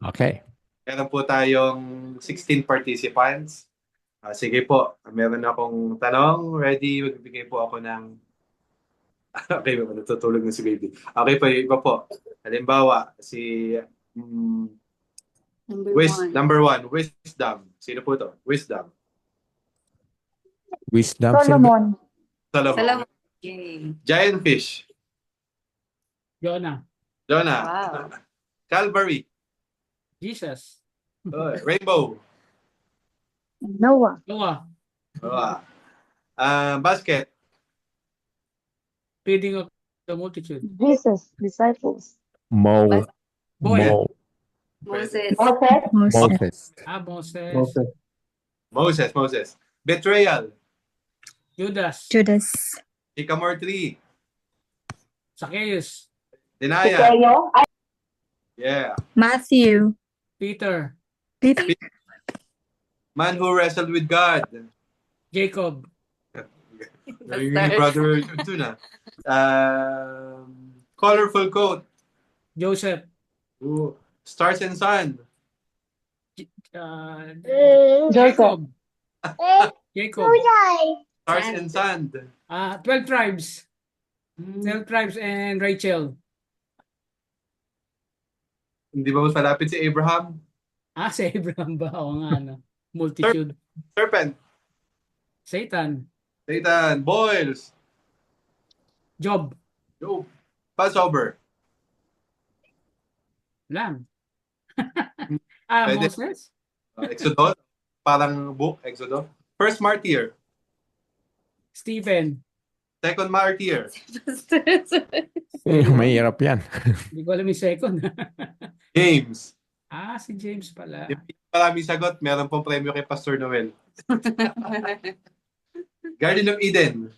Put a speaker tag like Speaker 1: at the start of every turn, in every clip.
Speaker 1: Okay.
Speaker 2: Meron po tayong 16 participants. Sige po, meron akong tanong. Ready? Magbibigay po ako ng... Okay, natutulog na si baby. Okay po, iba po. Halimbawa, si... mm, number one, wisdom. Sino po to? Wisdom.
Speaker 1: Wisdom.
Speaker 3: Solomon.
Speaker 2: Solomon.
Speaker 4: Yay.
Speaker 2: Giant fish.
Speaker 5: Jonah.
Speaker 2: Jonah.
Speaker 4: Wow.
Speaker 2: Calvary.
Speaker 5: Jesus.
Speaker 2: Rainbow.
Speaker 3: Noah.
Speaker 5: Noah.
Speaker 2: Basket.
Speaker 5: Feeding of the multitude.
Speaker 3: Jesus. Disciples.
Speaker 1: Mo.
Speaker 5: Boy.
Speaker 1: Mo.
Speaker 4: Moses.
Speaker 1: Moses.
Speaker 5: Moses.
Speaker 2: Moses. Betrayal.
Speaker 5: Judas.
Speaker 2: Sycamore tree.
Speaker 5: Zacchaeus.
Speaker 2: Denial. Yeah.
Speaker 6: Matthew.
Speaker 5: Peter.
Speaker 2: Man who wrestled with God.
Speaker 5: Jacob.
Speaker 2: Yung brother Tuna. Colorful coat.
Speaker 5: Joseph.
Speaker 2: Ooh. Stars and sun.
Speaker 5: Jacob. Jacob.
Speaker 2: Stars and sand.
Speaker 5: 12 tribes. 12 tribes and Rachel.
Speaker 2: Hindi ba mas malapit si Abraham?
Speaker 5: Si Abraham ba? Oo nga, no? Multitude.
Speaker 2: Serpent.
Speaker 5: Satan.
Speaker 2: Boils.
Speaker 5: Job.
Speaker 2: Job. Passover.
Speaker 5: Lamb.
Speaker 2: Pwede.
Speaker 5: Moses.
Speaker 2: Exodus. Parang book, Exodus. First martyr.
Speaker 5: Stephen.
Speaker 2: Second martyr.
Speaker 1: Mahirap yan.
Speaker 5: Hindi ko alam yung second.
Speaker 2: James.
Speaker 5: Si James pala.
Speaker 2: Maraming sagot. Meron pong premyo kay Pastor Noel. Garden of Eden.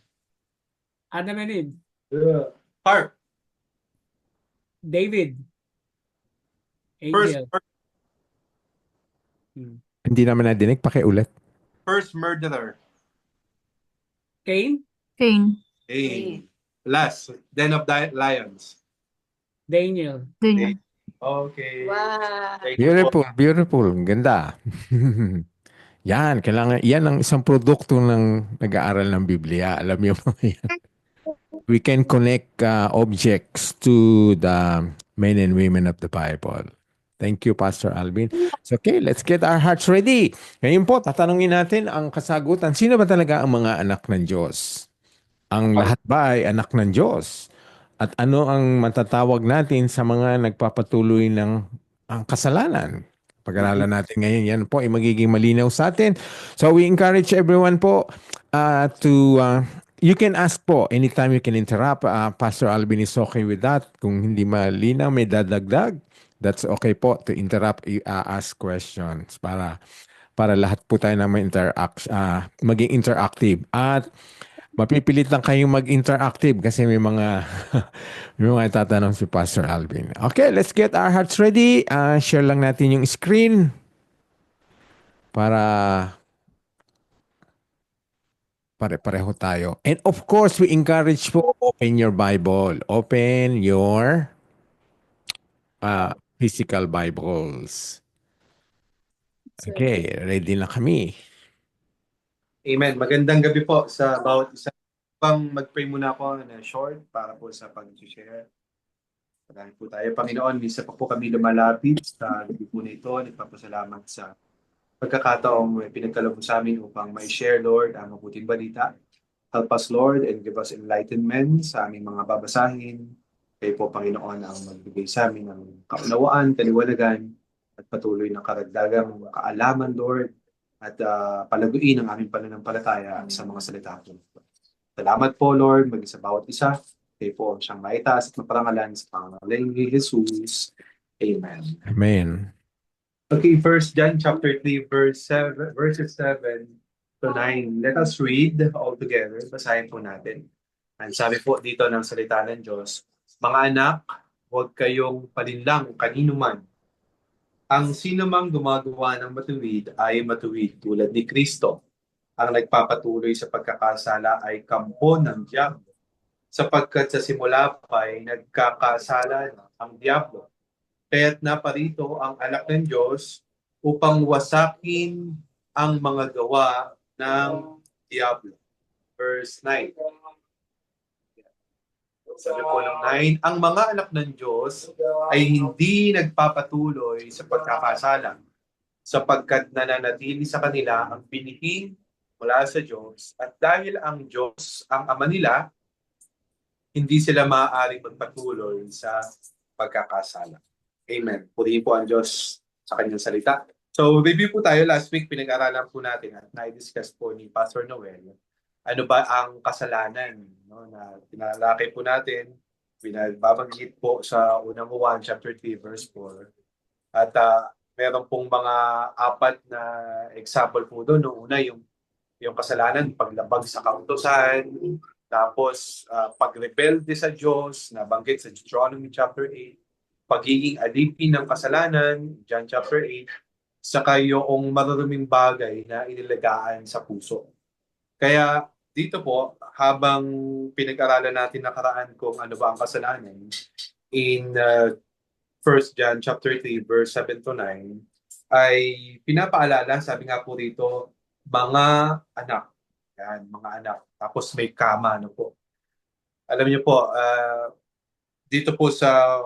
Speaker 5: Adam and Eve.
Speaker 2: Harp.
Speaker 5: David.
Speaker 2: First,
Speaker 5: Angel.
Speaker 1: Hindi naman nadinig. Pakiulit.
Speaker 2: first murderer.
Speaker 5: Cain.
Speaker 2: Cain. Last, Den of Lions.
Speaker 5: Daniel.
Speaker 2: Okay.
Speaker 4: Wow.
Speaker 2: Thank you po.
Speaker 1: Beautiful. Ganda. Yan, kailangan, yan ang isang produkto ng nag-aaral ng Biblia. Alam niyo mo yan. We can connect objects to the men and women of the Bible. Thank you, Pastor Alvin. So, okay, let's get our hearts ready. Ngayon po, tatanungin natin ang kasagutan. Sino ba talaga ang mga anak ng Diyos? Ang lahat ba ay anak ng Diyos? At ano ang matatawag natin sa mga nagpapatuloy ng ang kasalanan? Pag-aralan natin ngayon, yan po ay magiging malinaw sa atin. So we encourage everyone po you can ask po, anytime you can interrupt. Pastor Alvin is okay with that. Kung hindi malinaw, may dadagdag. That's okay po to interrupt, ask questions para lahat po tayo na maging interactive. At mapipilit lang kayong mag-interactive kasi may mga may mga tatanong si Pastor Alvin. Okay, let's get our hearts ready. Share lang natin yung screen para pare-pareho tayo. And of course, we encourage po, open your Bible. Open your physical Bibles. Okay, ready na kami.
Speaker 2: Amen. Magandang gabi po sa bawat isa. Mag-pray muna ako na short para po sa pag-share. Pagkain po tayo. Panginoon, minsan pa po kami lumalapit sa gabi po nito. Nagpapasalamat sa pagkakataong pinagkaloob mo sa amin upang may-share, Lord, ang mabuting balita. Help us, Lord, and give us enlightenment sa aming mga babasahin. Kayo po, Panginoon, ang magbigay sa amin ng kaunawaan, kaliwanagan, at patuloy ng karagdagang kaalaman, Lord, at palaguin ang aming pananampalataya sa mga salita po. Salamat po, Lord, maging sa bawat isa. Kayo po ang siyang maitaas at maparangalan sa pangalan ni Jesus. Amen.
Speaker 1: Amen.
Speaker 2: Okay, 1 John chapter 3, verses 7 to 9. Let us read all together. Basahin po natin. Ang sabi po dito ng salita ng Diyos, mga anak, huwag kayong palinlang kanino man. Ang sino mang gumagawa ng matuwid ay matuwid tulad ni Kristo. Ang nagpapatuloy sa pagkakasala ay kampo ng diablo, sapagkat sa simula pa ay nagkakasala ang diablo. Kaya't naparito ang anak ng Diyos upang wasakin ang mga gawa ng Diablo. Verse 9. Sabi po ng 9, ang mga anak ng Diyos ay hindi nagpapatuloy sa pagkakasala sapagkat nananatili sa kanila ang binihing mula sa Diyos at dahil ang Diyos ang ama nila, hindi sila maaaring magpatuloy sa pagkakasala. Amen. Purihin po ang Diyos sa kanyang salita. So, review po tayo. Last week, pinag-aralan po natin at na-discuss po ni Pastor Noel. Ano ba ang kasalanan? No, na pinalaki po natin, pinababanggit po sa unang 1, chapter 3, verse 4. At meron pong mga apat na example po doon. No, una, yung kasalanan, paglabag sa kautusan, tapos pagrebelde sa Diyos, nabanggit sa Deuteronomy chapter 8, pagiging alipin ng kasalanan, John chapter 8, saka yung maruruming bagay na inilagaan sa puso. Kaya dito po, habang pinag-aralan natin nakaraan kung ano ba ang kasalanan, in 1 John chapter 3, verse 7 to 9, ay pinapaalala, sabi nga po dito, mga anak. Yan, mga anak. Tapos may kama, ano po. Alam niyo po, dito po sa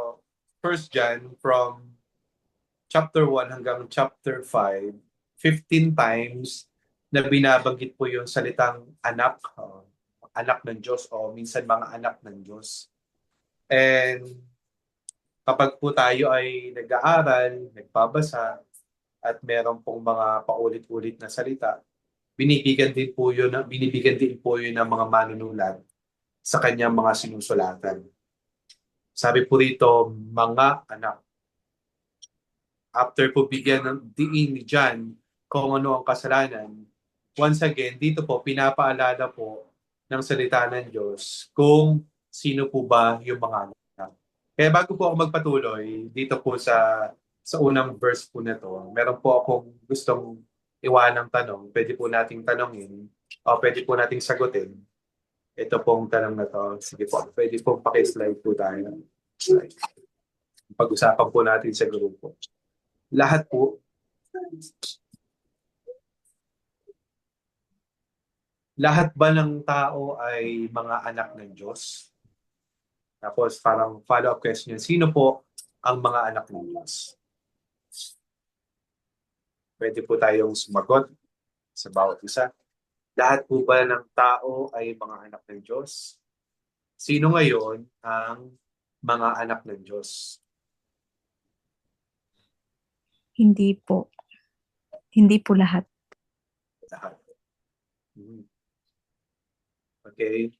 Speaker 2: 1 John, from chapter 1 hanggang chapter 5, 15 times na binabanggit po yung salitang anak, anak ng Diyos o minsan mga anak ng Diyos. And kapag po tayo ay nag-aaral, nagbabasa, at meron pong mga paulit-ulit na salita, binibigyan din po yun ng mga manunulat sa kanyang mga sinusulatan. Sabi po rito, mga anak. After po bigyan ng diin ni John kung ano ang kasalanan, once again, dito po pinapaalala po ng salita ng Diyos kung sino po ba yung mga anak. Kaya bago po ako magpatuloy, dito po sa unang verse po na to, meron po akong gustong iwanang tanong. Pwede po nating tanongin o pwede po nating sagutin. Ito pong tanong na to. Sige po, pwede po paki-slide po tayo. Slide. Pag-usapan po natin sa grupo. Lahat po, lahat ba ng tao ay mga anak ng Diyos? Tapos parang follow-up question, sino po ang mga anak ng Diyos? Pwede po tayong sumagot sa bawat isa. Lahat po ba ng tao ay mga anak ng Diyos? Sino ngayon ang mga anak ng Diyos?
Speaker 6: Hindi po. Hindi po lahat.
Speaker 2: Lahat. Okay.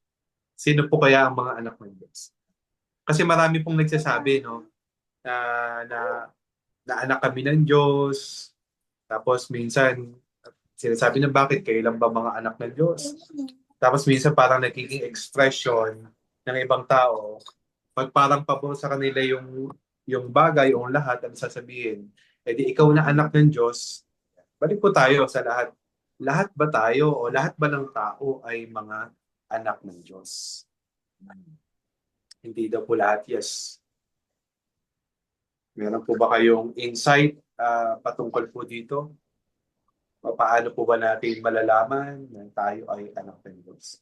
Speaker 2: Sino po kaya ang mga anak ng Diyos? Kasi marami pong nagsasabi, no, na anak kami ng Diyos. Tapos minsan, sinasabi na bakit kayo lang ba mga anak ng Diyos? Tapos minsan parang nagiging expression ng ibang tao. Pag parang pabor sa kanila yung bagay o lahat ang sasabihin, edi ikaw na anak ng Diyos. Balik po tayo sa lahat. Lahat ba tayo o lahat ba ng tao ay mga anak ng Diyos? Hindi daw po lahat, yes. Meron po ba kayong insight patungkol po dito? O paano po ba natin malalaman na tayo ay anak ng Diyos?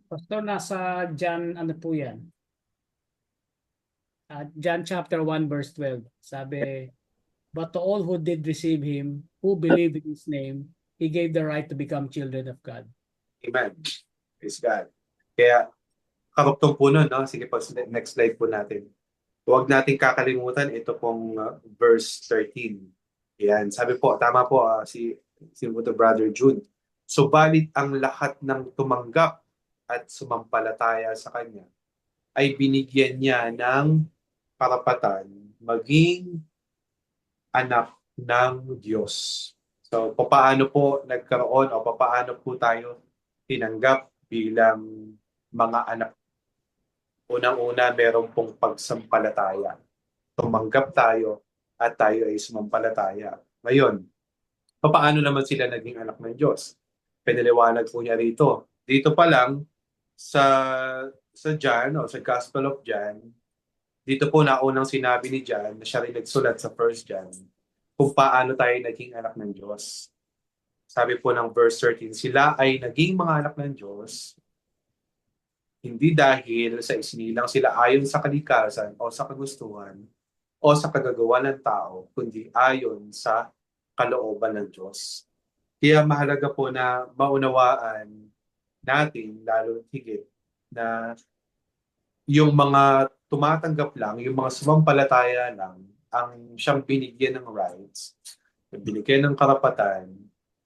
Speaker 5: Pastor, nasa John, ano po yan? John chapter 1 verse 12. Sabi, but to all who did receive him, who believe in his name, he gave the right to become children of God.
Speaker 2: Amen. Praise God. Kaya, karugtong po nun, no? Sige po, next slide po natin. Huwag natin kakalimutan ito pong verse 13. Yan, sabi po, tama po si Brother June. Subalit ang lahat ng tumanggap at sumampalataya sa kanya ay binigyan niya ng karapatan maging anak ng Diyos. So, paano po nagkaroon o paano po tayo tinanggap bilang mga anak? Unang-una, meron pong pagsampalataya. Tumanggap tayo at tayo ay sumampalataya. Ngayon, paano naman sila naging anak ng Diyos? Pinaliwanag po niya rito. Dito pa lang sa John o sa Gospel of John, Dito po naunang sinabi ni John na siya rin nagsulat sa 1 John kung paano tayo naging anak ng Diyos. Sabi po ng verse 13, sila ay naging mga anak ng Diyos hindi dahil sa isinilang sila ayon sa kalikasan o sa kagustuhan o sa kagagawa ng tao, kundi ayon sa kalooban ng Diyos. Kaya mahalaga po na maunawaan natin, lalo higit, na yung mga tumatanggap lang, yung mga sumampalataya lang, ang siyang binigyan ng rights, binigyan ng karapatan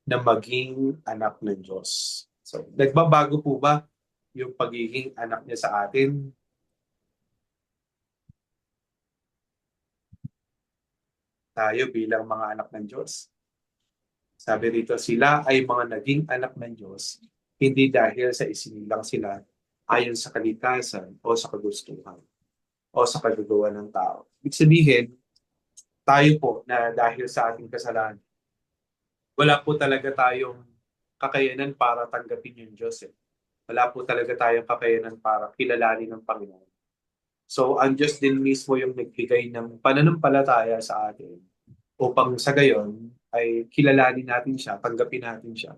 Speaker 2: na maging anak ng Diyos. So, nagbabago po ba yung pagiging anak niya sa atin? Tayo bilang mga anak ng Diyos. Sabi rito, sila ay mga naging anak ng Diyos, hindi dahil sa isinilang sila ayon sa kalikasan o sa kagustuhan o sa kagagawa ng tao. Ibig sabihin, tayo po na dahil sa ating kasalanan, wala po talaga tayong kakayanan para tanggapin yung Diyos. Wala po talaga tayong kakayanan para kilalanin ng Panginoon. So, ang Diyos din mismo yung nagbigay ng pananampalataya sa atin upang sa gayon ay kilalanin natin siya, tanggapin natin siya,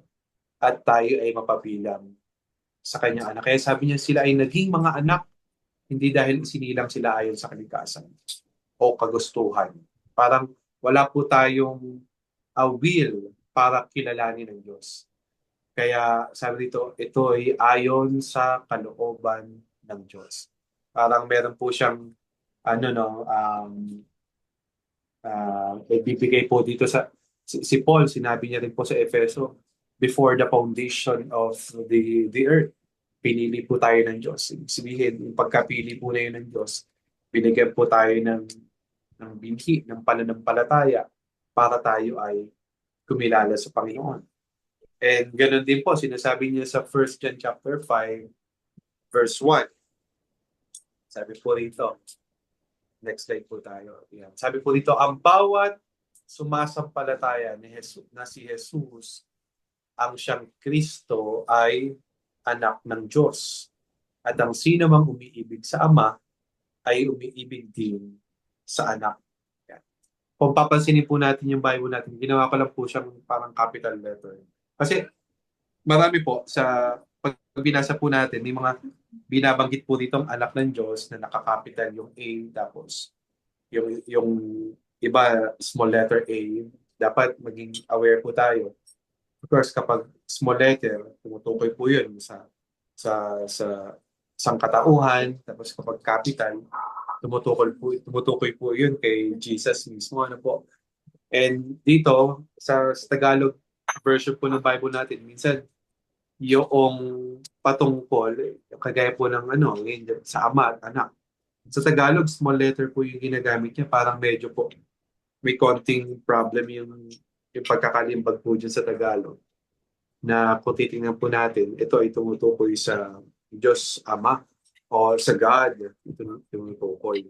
Speaker 2: at tayo ay mapabilang sa kanyang anak. Kaya sabi niya, sila ay naging mga anak, hindi dahil isinilang sila ayon sa kalikasan o kagustuhan. Parang wala po tayong will para kilalanin ng Diyos. Kaya sabi dito, ito ay ayon sa kalooban ng Diyos. Parang meron po siyang ibibigay po dito sa si Paul, sinabi niya rin po sa Efeso, before the foundation of the earth, pinili po tayo ng Diyos. Ibig sabihin, yung pagkapili po na yun ng Diyos, binigyan po tayo ng binhi, ng pananampalataya para tayo ay kumilala sa Panginoon. And ganoon din po, sinasabi niya sa 1 John chapter 5, verse 1. Sabi po rito, next slide po tayo. Yan. Sabi po dito, ang bawat sumasampalataya na si Jesus, ang siyang Kristo ay anak ng Diyos. At ang sino mang umiibig sa Ama ay umiibig din sa anak. Yan. Kung papansinin po natin yung Bible natin, ginawa ko lang po siyang parang capital letter. Kasi marami po sa pag binasa po natin, may mga binabanggit po dito ang anak ng Diyos na nakakapital yung A, tapos yung iba small letter A, dapat maging aware po tayo. Of course, kapag small letter, tumutukoy po yun sa sangkatauhan, tapos kapag capital, tumutukoy po yun kay Jesus mismo. Ano po? And dito, sa Tagalog version po ng Bible natin, minsan yung patungkol, kagaya po ng sa ama at anak. Sa Tagalog, small letter po yung ginagamit niya, parang medyo po may konting problem yung pagkakalimbag po dyan sa Tagalog. Na kung titingnan po natin, ito ay tumutukoy sa Diyos Ama o sa God. Ito tumutukoy.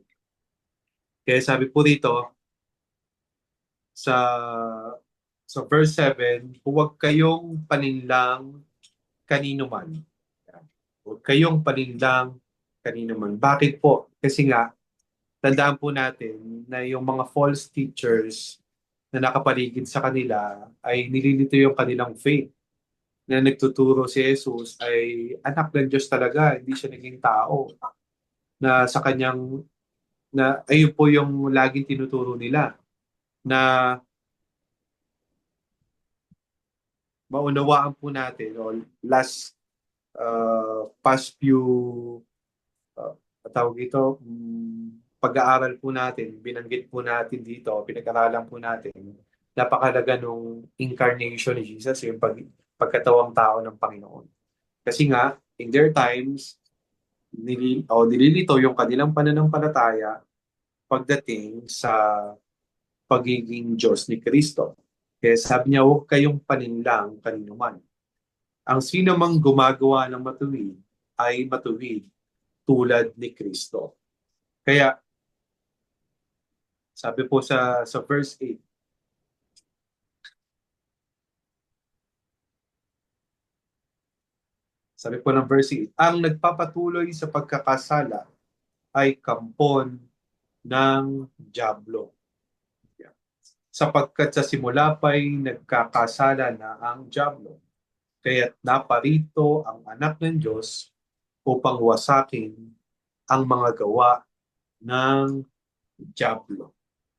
Speaker 2: Kaya sabi po dito, sa verse 7, huwag kayong paninlang kanino man. Huwag kayong paninlang kanino man. Bakit po? Kasi nga, tandaan po natin na yung mga false teachers na nakapaligid sa kanila ay nililito yung kanilang faith. Na nagtuturo si Jesus ay anak ng Diyos talaga, hindi siya naging tao. Na sa kanyang, ayun po yung laging tinuturo nila. Na maunawaan po natin, past few tawag ito, pag-aaral po natin, binanggit po natin dito, pinag-aralan po natin, napakalaga nung incarnation ni Jesus, yung pagkatawang tao ng Panginoon. Kasi nga, in their times, nililito yung kanilang pananampalataya pagdating sa pagiging Diyos ni Kristo. Kaya sabi niya, huwag kayong paninlang kanino man. Ang sino mang gumagawa ng matuwid ay matuwid tulad ni Kristo. Kaya, sabi po sa verse 8, sabi po ng verse 8, ang nagpapatuloy sa pagkakasala ay kampon ng dyablo. Yeah. Sapagkat sa simula pa'y nagkakasala na ang dyablo, kaya't naparito ang anak ng Diyos upang wasakin ang mga gawa ng dyablo.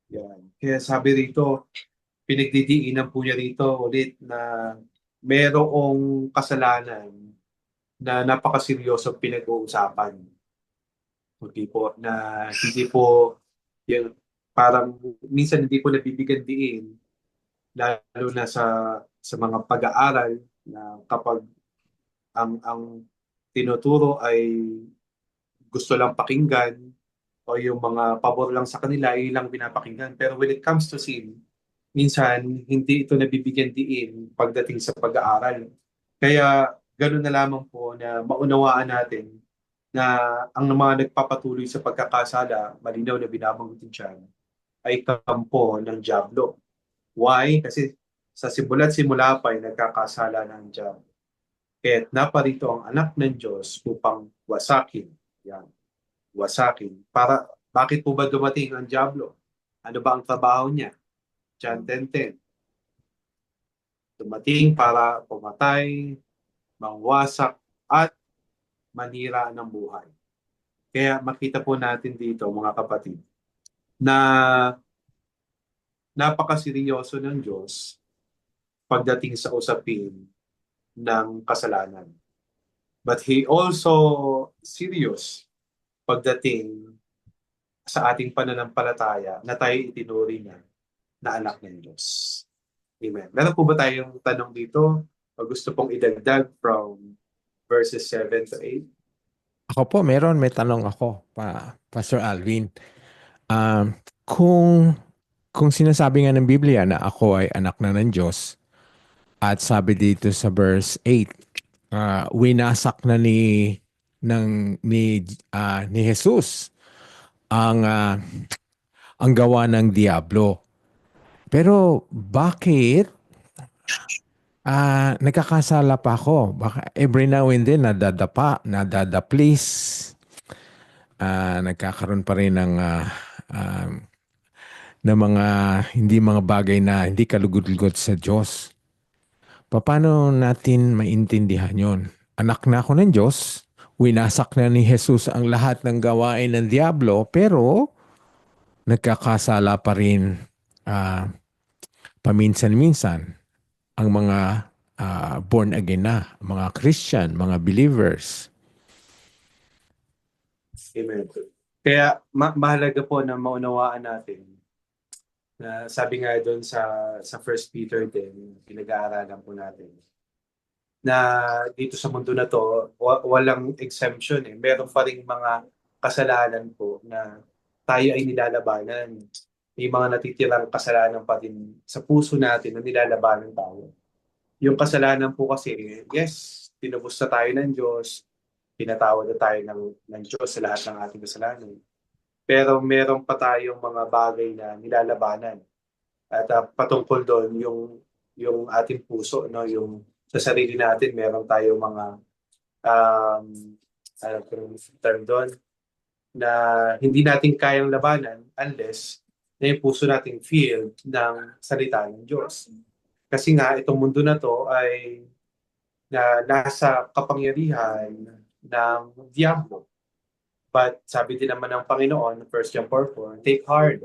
Speaker 2: Yan. Kaya sabi rito, pinagdidiinan po niya rito ulit na merong kasalanan na napakaseryosong pinag-uusapan. Hindi po na hindi po yung parang minsan hindi po nabibigyan diin lalo na sa mga pag-aaral na kapag ang tinuturo ay gusto lang pakinggan o yung mga pabor lang sa kanila ay lang pinapakinggan. Pero when it comes to sin, minsan hindi ito nabibigyan diin pagdating sa pag-aaral. Kaya ganoon na lamang po na maunawaan natin na ang mga nagpapatuloy sa pagkakasala, malinaw na binabanggit dyan, ay kampo ng dyablo. Why? Kasi sa simula pa ay nagkakasala ng dyablo. Kaya naparito ang anak ng Diyos upang wasakin. Yan. Wasakin. Bakit po ba dumating ang dyablo? Ano ba ang trabaho niya? John 10:10. Dumating para pumatay, mangwasak, at manira ng buhay. Kaya makita po natin dito, mga kapatid, na napakaseryoso ng Diyos pagdating sa usapin ng kasalanan. But He also serious pagdating sa ating pananampalataya na tayo itinuri niya na anak ng Diyos. Amen. Meron po ba tayong tanong dito? O gusto pong idagdag from verses 7 to 8?
Speaker 1: Ako po, may tanong ako, Pastor Alvin. Kung sinasabi nga ng Biblia na ako ay anak na ng Diyos, at sabi dito sa verse 8, winasak na ni Jesus ang gawa ng diablo. Pero bakit nagkakasala pa ako? Baka every now and then nadadaplis, nagkakaroon pa rin ng mga bagay na hindi kalugod-lugod sa Diyos. Paano natin maintindihan yon? Anak na ako ng Diyos, winasak na ni Jesus ang lahat ng gawain ng diablo, pero nagkakasala pa rin paminsan-minsan ang mga born again na, mga Christian, mga believers.
Speaker 2: Amen. Kaya mahalaga po na maunawaan natin na sabi nga doon sa 1 Peter din, pinag-aaralan po natin, na dito sa mundo na to, walang exemption eh. Meron pa ring mga kasalanan po na tayo ay nilalabanan. May mga natitirang kasalanan pa din sa puso natin na nilalabanan tayo. Yung kasalanan po kasi, yes, tinubos na tayo ng Diyos, pinatawad na tayo ng Diyos sa lahat ng ating kasalanan. Pero meron pa tayong mga bagay na nilalabanan. At patungkol doon yung ating puso, no, yung sa sarili natin meron tayong mga term doon na hindi natin kayang labanan unless na yung puso nating filled ng salita ng Diyos. Kasi nga itong mundo na to ay nasa kapangyarihan ng diablo. But sabi din naman ng Panginoon, 1 John 4:4, take heart,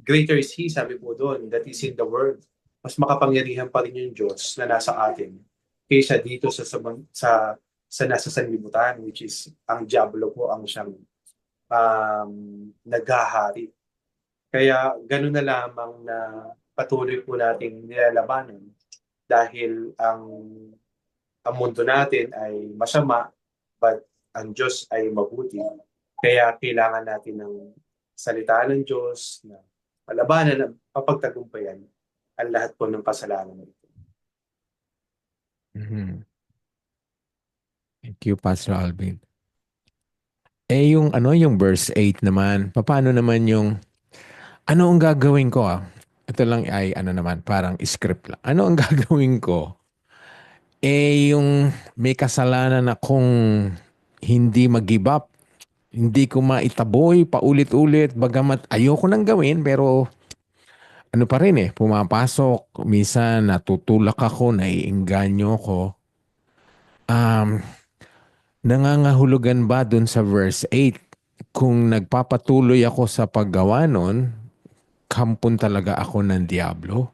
Speaker 2: greater is He, sabi po doon, that is in the world. Mas makapangyarihan pa rin yung Diyos na nasa atin kaysa dito sa nasa sanlibutan, which is ang diablo po ang siyang naghahari. Kaya gano'n na lamang na patuloy po nating nilalabanan dahil ang mundo natin ay masama, but ang Diyos ay mabuti. Kaya kailangan natin ng salita ng Diyos na malabanan at mapagtagumpayan ang lahat po ng kasalanan ito.
Speaker 1: Mm-hmm. Thank you, Pastor Alvin. Yung verse 8 naman, paano naman ano ang gagawin ko? Ito lang ay parang script lang. Ano ang gagawin ko? Yung may kasalanan akong hindi mag-give up, Hindi ko maitaboy paulit-ulit bagamat ayoko nang gawin pero ano pa rin pumapasok. Minsan natutulak ako, naiengganyo ko. Um, Nangangahulugan ba dun sa verse 8? Kung nagpapatuloy ako sa paggawa nun, kampon talaga ako ng Diablo.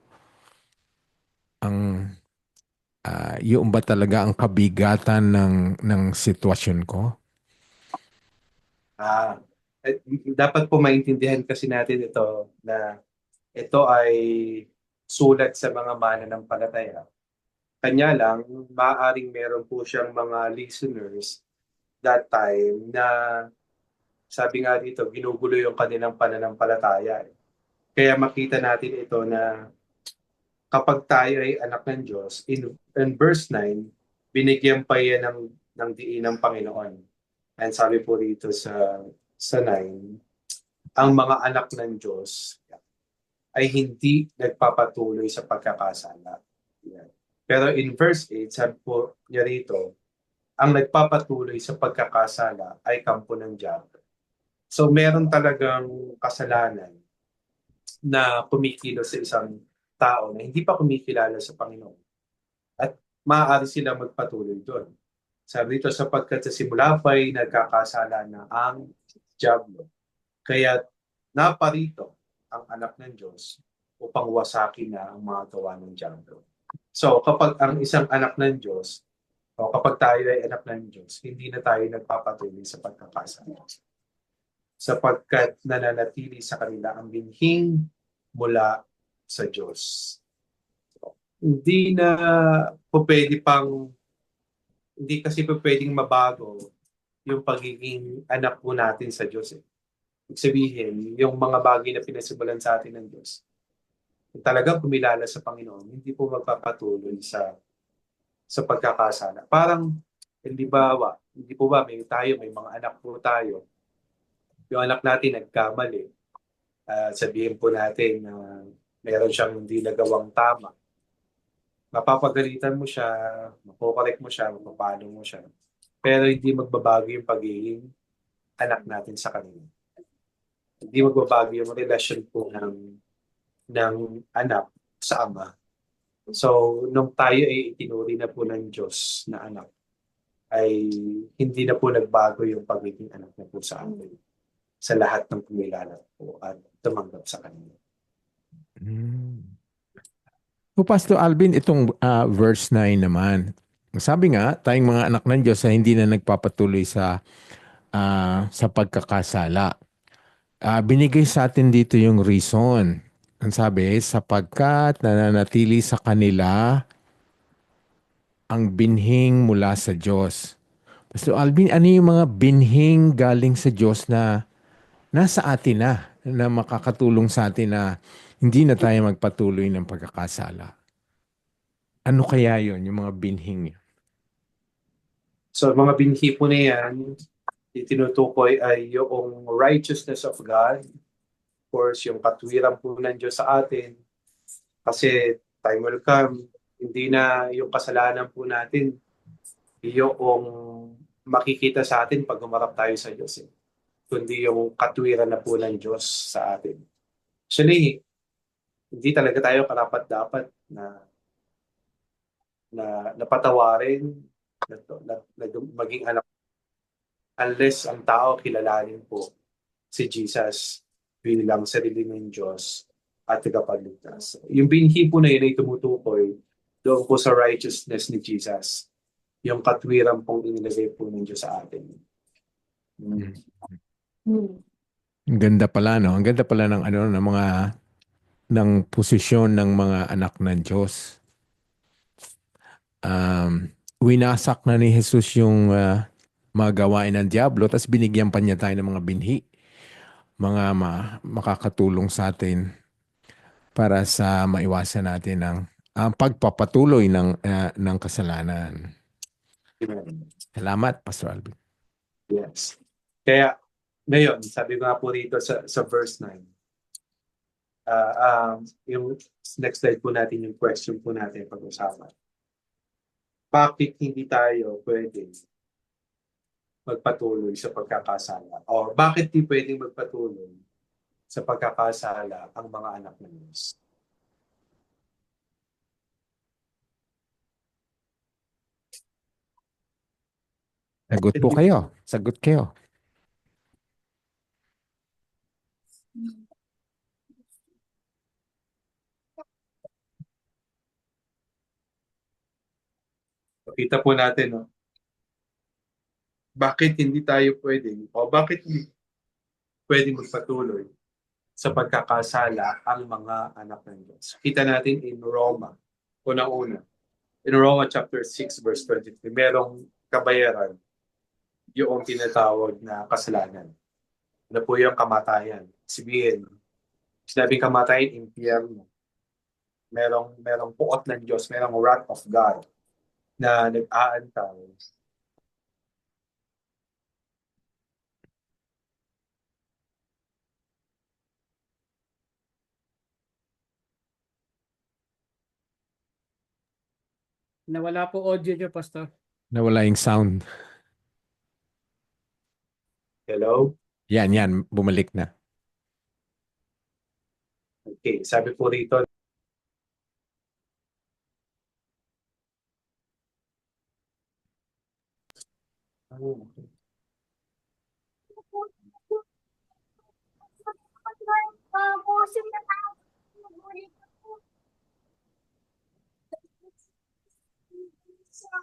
Speaker 1: Ang yun ba talaga ang kabigatan ng sitwasyon ko?
Speaker 2: Ah, dapat po maintindihan kasi natin ito na ito ay sulat sa mga mananampalataya. Kanya lang, maaaring meron po siyang mga listeners that time na sabi nga dito, ginugulo yung kanilang pananampalataya. Kaya makita natin ito na kapag tayo ay anak ng Diyos, in verse 9, binigyan pa yan ng diin ng Panginoon. And sabi po dito sa 9, ang mga anak ng Diyos ay hindi nagpapatuloy sa pagkakasala. Yan. Pero in verse 8, sabi po niya rito, ang nagpapatuloy sa pagkakasala ay kampo ng diablo. So meron talagang kasalanan na kumikilos sa isang tao na hindi pa kumikilala sa Panginoon. At maaari sila magpatuloy doon. Sabi dito, sapagkat sa simula pa'y nagkakasala na ang diablo. Kaya naparito ang anak ng Diyos upang wasakin na ang mga gawa ng diablo. So kapag ang isang anak ng Diyos, o kapag tayo ay anak ng Diyos, hindi na tayo nagpapatuloy sa pagkakasala. Sapagkat nananatili sa kanila ang binhing mula sa Diyos. Hindi na po pwede hindi kasi po pwedeng mabago yung pagiging anak po natin sa Diyos. Ibig sabihin, yung mga bagay na pinasimulan sa atin ng Diyos, kung talagang kumilala sa Panginoon, hindi po magpapatuloy sa pagkakasala. Parang, hindi po ba, may mga anak po tayo. Yung anak natin nagkamali. Sabihin po natin na meron siyang hindi nagawang tama. Mapapagalitan mo siya, mapokorek mo siya, mapapalo mo siya. Pero hindi magbabago yung pagiging anak natin sa kanila. Hindi magbabago yung relasyon po ng anak sa ama. So, nung tayo ay itinuri na po ng Diyos na anak, ay hindi na po nagbago yung pagiging anak na po sa atin sa lahat ng kumilala po at tumanggap sa kanila.
Speaker 1: So, Pastor Alvin, itong verse 9 naman. Sabi nga, tayong mga anak ng Diyos ay hindi na nagpapatuloy sa pagkakasala. Binigay sa atin dito yung reason. Ang sabi, sapagkat nananatili sa kanila ang binhing mula sa Diyos. Pastor Alvin, ano yung mga binhing galing sa Diyos na nasa atin na makakatulong sa atin na hindi na tayo magpatuloy ng pagkakasala? Ano kaya yon yung mga binhing?
Speaker 2: So, mga binhi po na yan, itinutukoy ay yung righteousness of God. Of course, yung katwiran po ng Diyos sa atin. Kasi time will come, hindi na yung kasalanan po natin yung makikita sa atin pag umarap tayo sa Diyos. Kundi yung katwiran na po ng Diyos sa atin. Actually, hindi talaga tayo karapat-dapat na patawarin, na maging anak unless ang tao kilalanin po si Jesus bilang sarili ng Diyos at tagapagligtas. Yung binhi po na yun ay tumutukoy doon po sa righteousness ni Jesus. Yung katwiran pong inilagay po ng Diyos sa atin.
Speaker 1: Ang ganda pala, no? Ang ganda pala ng posisyon ng mga anak ng Diyos. Winasak na ni Jesus yung mga gawain ng Diablo, tapos binigyan pa niya tayo ng mga binhi, mga makakatulong sa atin para sa maiwasan natin ang pagpapatuloy ng kasalanan.
Speaker 2: Amen.
Speaker 1: Salamat, Pastor Alvin.
Speaker 2: Yes. Kaya, ngayon, sabi ko nga po rito sa verse 9, yung next slide po natin, yung question po natin pag-usapan. Bakit hindi tayo pwede magpatuloy sa pagkakasala? O bakit di pwedeng magpatuloy sa pagkakasala ang mga anak ng Diyos?
Speaker 1: Sagot po kayo. Sagot kayo.
Speaker 2: Kita po natin, no? Bakit hindi tayo pwedeng, o bakit hindi pwedeng magpatuloy sa pagkakasala ang mga anak ng Diyos? Kita natin in Roma, unang-una. In Roma chapter 6 verse 23, merong kabayaran yung tinatawag na kasalanan. Ano po yung kamatayan? Sabihin, sinabing kamatayan, impyerno. Merong puot ng Diyos, merong wrath of God na nag-aantay.
Speaker 5: Nawala po audio niyo, Pastor.
Speaker 1: Nawala yung sound.
Speaker 2: Hello?
Speaker 1: Yan. Bumalik na.
Speaker 2: Okay, sabi po rito,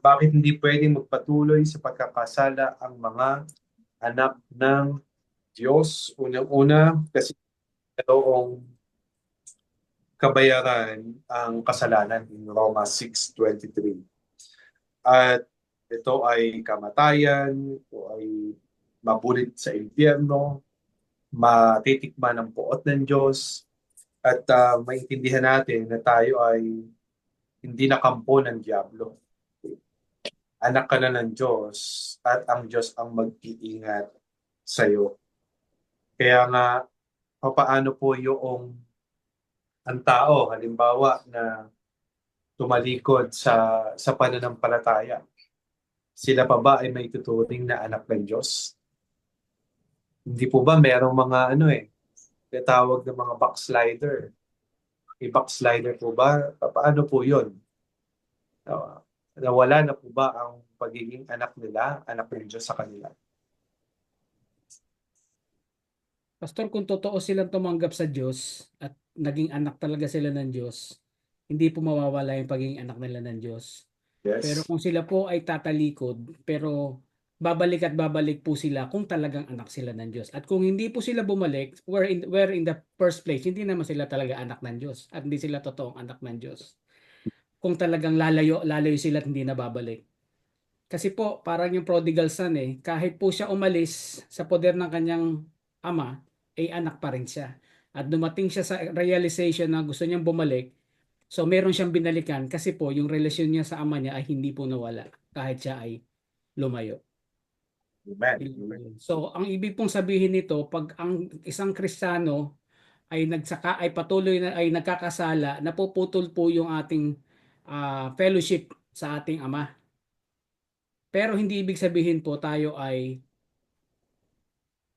Speaker 2: bakit hindi pwedeng magpatuloy sa pagkakasala ang mga anak ng Diyos? Unang-una, kasi itoong kabayaran ang kasalanan in Roma 6:23. At ito ay kamatayan, ito ay mabulit sa impyerno, matitikman ng puot ng Diyos, at maintindihan natin na tayo ay hindi nakampo ng Diablo. Anak ka na ng Diyos at ang Diyos ang mag-iingat sa iyo. Kaya nga, paano po yung ang tao, halimbawa na tumalikod sa pananampalataya, sila pa ba ay may tuturing na anak ng Diyos? Hindi po ba merong mga tinatawag ng mga backslider? May backslider po ba? Paano po yun? Nawala na po ba ang pagiging anak nila, anak ng Diyos sa kanila?
Speaker 5: Pastor, kung totoo silang tumanggap sa Diyos at naging anak talaga sila ng Diyos, hindi po mawawala yung pagiging anak nila ng Diyos.
Speaker 2: Yes.
Speaker 5: Pero kung sila po ay tatalikod, pero babalik at babalik po sila kung talagang anak sila ng Diyos. At kung hindi po sila bumalik, where in the first place, hindi naman sila talaga anak ng Diyos at hindi sila totoong anak ng Diyos. Kung talagang lalayo sila at hindi na babalik. Kasi po, parang yung prodigal son kahit po siya umalis sa poder ng kanyang ama, ay anak pa rin siya. At dumating siya sa realization na gusto niyang bumalik, so meron siyang binalikan kasi po yung relasyon niya sa ama niya ay hindi po nawala kahit siya ay lumayo.
Speaker 2: Amen.
Speaker 5: So ang ibig pong sabihin nito, pag ang isang Kristiyano ay patuloy na ay nagkakasala, napuputol po yung ating fellowship sa ating ama. Pero hindi ibig sabihin po tayo ay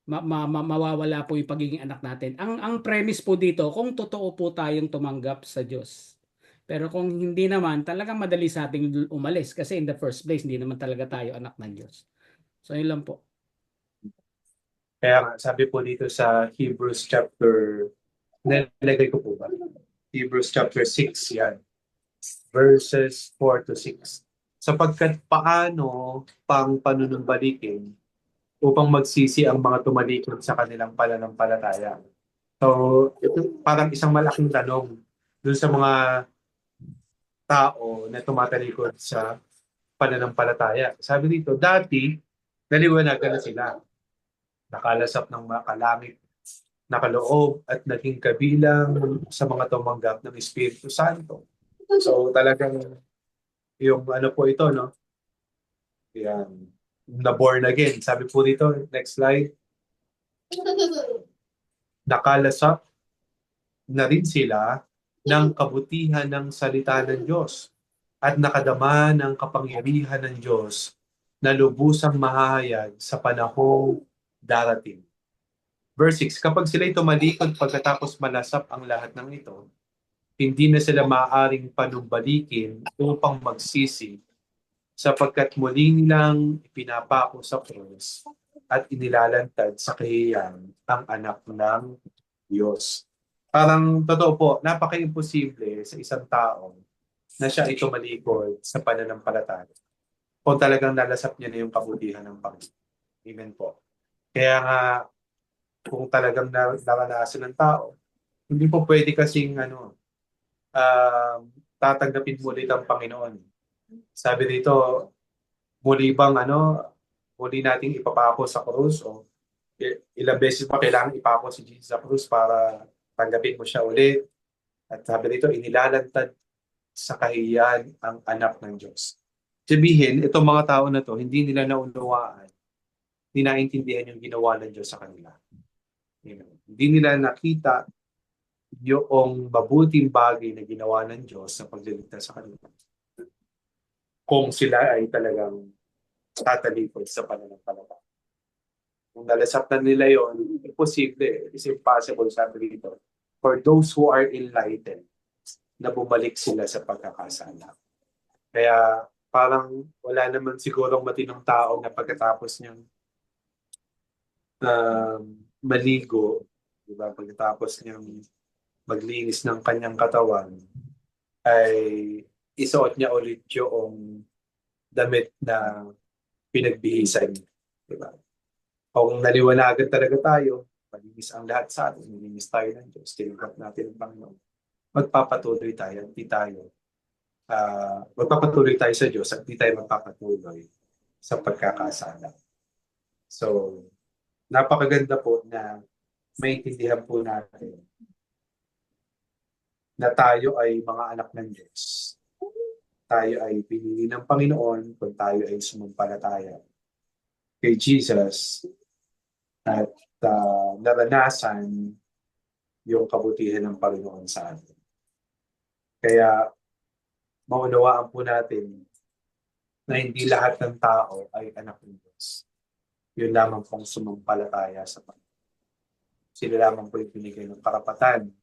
Speaker 5: mawawala po yung pagiging anak natin. Ang premise po dito, kung totoo po tayong tumanggap sa Diyos. Pero kung hindi naman, talagang madali sa ating umalis kasi in the first place, hindi naman talaga tayo anak ng Diyos. So yun lang po.
Speaker 2: Kaya sabi po dito sa Hebrews chapter, nilagay ko po ba? Hebrews chapter 6, yan. Verses 4 to 6. Sapagkat paano pang panunumbalikin upang magsisi ang mga tumalikod sa kanilang pananampalataya. So, ito parang isang malaking tanong dun sa mga tao na tumatalikod sa pananampalataya. Sabi dito, dati, naliwanagan na sila. Nakalasap ng mga kalangit, nakaloob at naging kabilang sa mga tumanggap ng Espiritu Santo. So talagang yung po ito, no? Yan, na born again. Sabi po dito, next slide. Nakalasap na rin sila ng kabutihan ng salita ng Diyos at nakadama ng kapangyarihan ng Diyos na lubusang mahahayag sa panahong darating. Verse 6, kapag sila'y tumalikod pagkatapos malasap ang lahat ng ito, hindi na sila maaaring panumbalikin upang magsisi sapagkat muli nilang ipinapako sa krus at inilalantad sa kahiyan ang anak ng Diyos. Parang totoo po, napaka-imposible sa isang tao na siya ay tumalikod sa pananampalataya kung talagang nalasap niya na yung kabutihan ng Panginoon. Amen po. Kaya nga, kung talagang naranasan ng tao, hindi po pwede kasing tatanggapin mo ulit ang Panginoon. Sabi dito, muli nating ipapako sa krus o ilang beses pa kailangan ipako si Jesus sa krus para tanggapin mo siya ulit. At sabi dito, inilalantad sa kahiyan ang anak ng Diyos. Sabihin, itong mga tao na to, hindi nila naunawaan, hindi naintindihan yung ginawa ng Diyos sa kanila. Hindi nila nakita yung mabuting bagay na ginawa ng Diyos sa pagliligtas sa kanila. Kung sila ay talagang tatalikod sa pananampalataya. Kung nalasap na nila yon, imposible, it's impossible, sabi dito, for those who are enlightened, na bumalik sila sa pagkakasala. Kaya parang wala naman sigurong matinong tao na pagkatapos niyang maligo, diba? Pagkatapos niyang maglinis ng kanyang katawan, ay isuot niya ulit yung damit na pinagbihisan niya. Diba? Kung naliwanagan talaga tayo, malinis ang lahat sa atin, malinis tayo ng Diyos, tinanggap natin ang Panginoon, magpapatuloy tayo at di tayo magpapatuloy tayo sa Diyos at di tayo magpapatuloy sa pagkakasala. So, napakaganda po na maintindihan po natin na tayo ay mga anak ng Diyos. Tayo ay pinili ng Panginoon kung tayo ay sumampalataya kay Jesus at naranasan yung kabutihan ng Panginoon sa atin. Kaya maunawaan po natin na hindi lahat ng tao ay anak ng Diyos. Yun lamang pong sumampalataya sa Panginoon. Sila lamang po yung binigay ng karapatan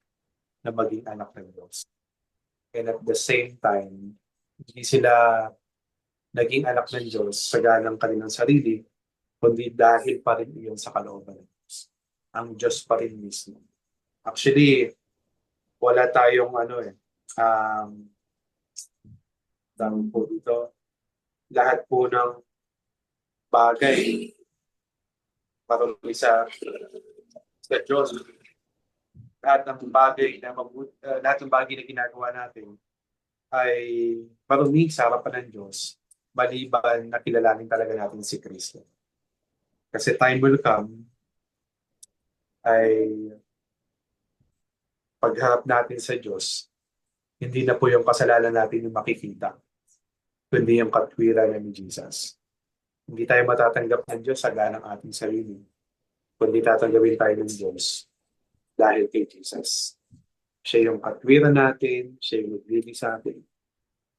Speaker 2: na maging anak ng Diyos. And at the same time, hindi sila naging anak ng Diyos sa ganang kanilang sarili, kundi dahil pa rin iyon sa kalooban ng Diyos. Ang Diyos pa rin mismo. Actually, wala tayong tawag po dito, lahat po ng bagay marunong sa Diyos. Lahat ng bagay na ginagawa natin ay marunong sa harapan ng Diyos, maliban na kilalanin talaga natin si Kristo. Kasi time will come ay pagharap natin sa Diyos, hindi na po yung kasalanan natin yung makikita, kundi yung katwiran ni Jesus. Hindi tayo matatanggap ng Diyos sa ganang ating sarili, kundi tatanggapin tayo ng Diyos dahil kay Jesus. Siya yung katwiran natin, siya yung naglili sa atin,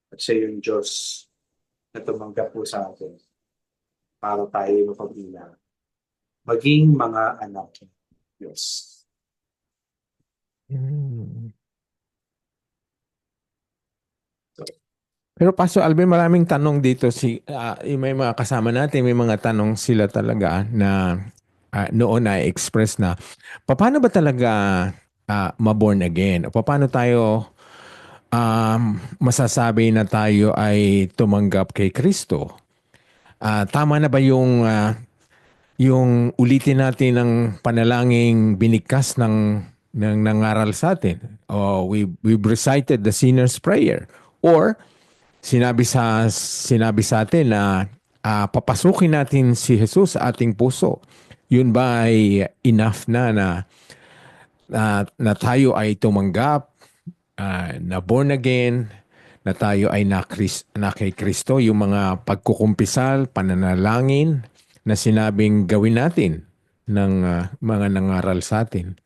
Speaker 2: at siya yung Diyos na tumanggap po sa atin para tayo mapagbilang maging mga anak ng Diyos.
Speaker 1: Pero Pastor Alvin, maraming tanong dito may mga kasama natin, may mga tanong sila talaga na noon ay express na paano ba talaga ma-born again? O paano tayo masasabi na tayo ay tumanggap kay Kristo? Tama na ba yung ulitin natin ng panalangin binigkas ng nangaral sa atin? O we've recited the sinner's prayer? Or sinabi sa atin na papasukin natin si Jesus sa ating puso. Yun ba ay enough na tayo ay tumanggap, na born again, na tayo ay na kay Kristo, yung mga pagkukumpisal, pananalangin na sinabing gawin natin ng mga nangaral sa atin.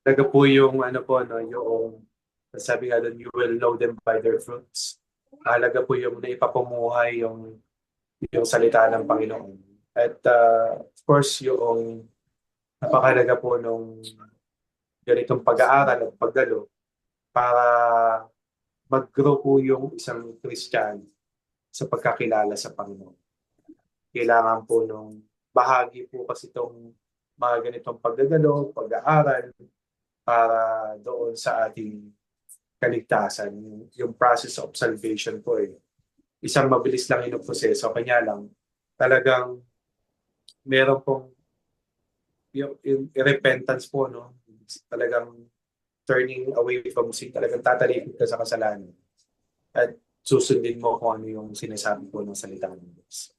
Speaker 2: Talaga po yung yung sabi nga doon, you will know them by their fruits. Mahalaga po yung naipapumuhay yung salita ng Panginoon. At of course, yung napakahalaga po nung ganitong pag-aaral at pagdalo para mag-grow po yung isang Kristiyano sa pagkakilala sa Panginoon. Kailangan po nung bahagi po kasi itong mga ganitong pagdadalo, pag-aaral para doon sa ating kaligtasan. Yung process of salvation po isang mabilis lang yung proseso. Kanya lang, talagang meron pong yung repentance po, no? Talagang turning away from sin, talagang tatalikod ka sa kasalanan. At susundin mo kung ano yung sinasabi po ng salita ng Diyos.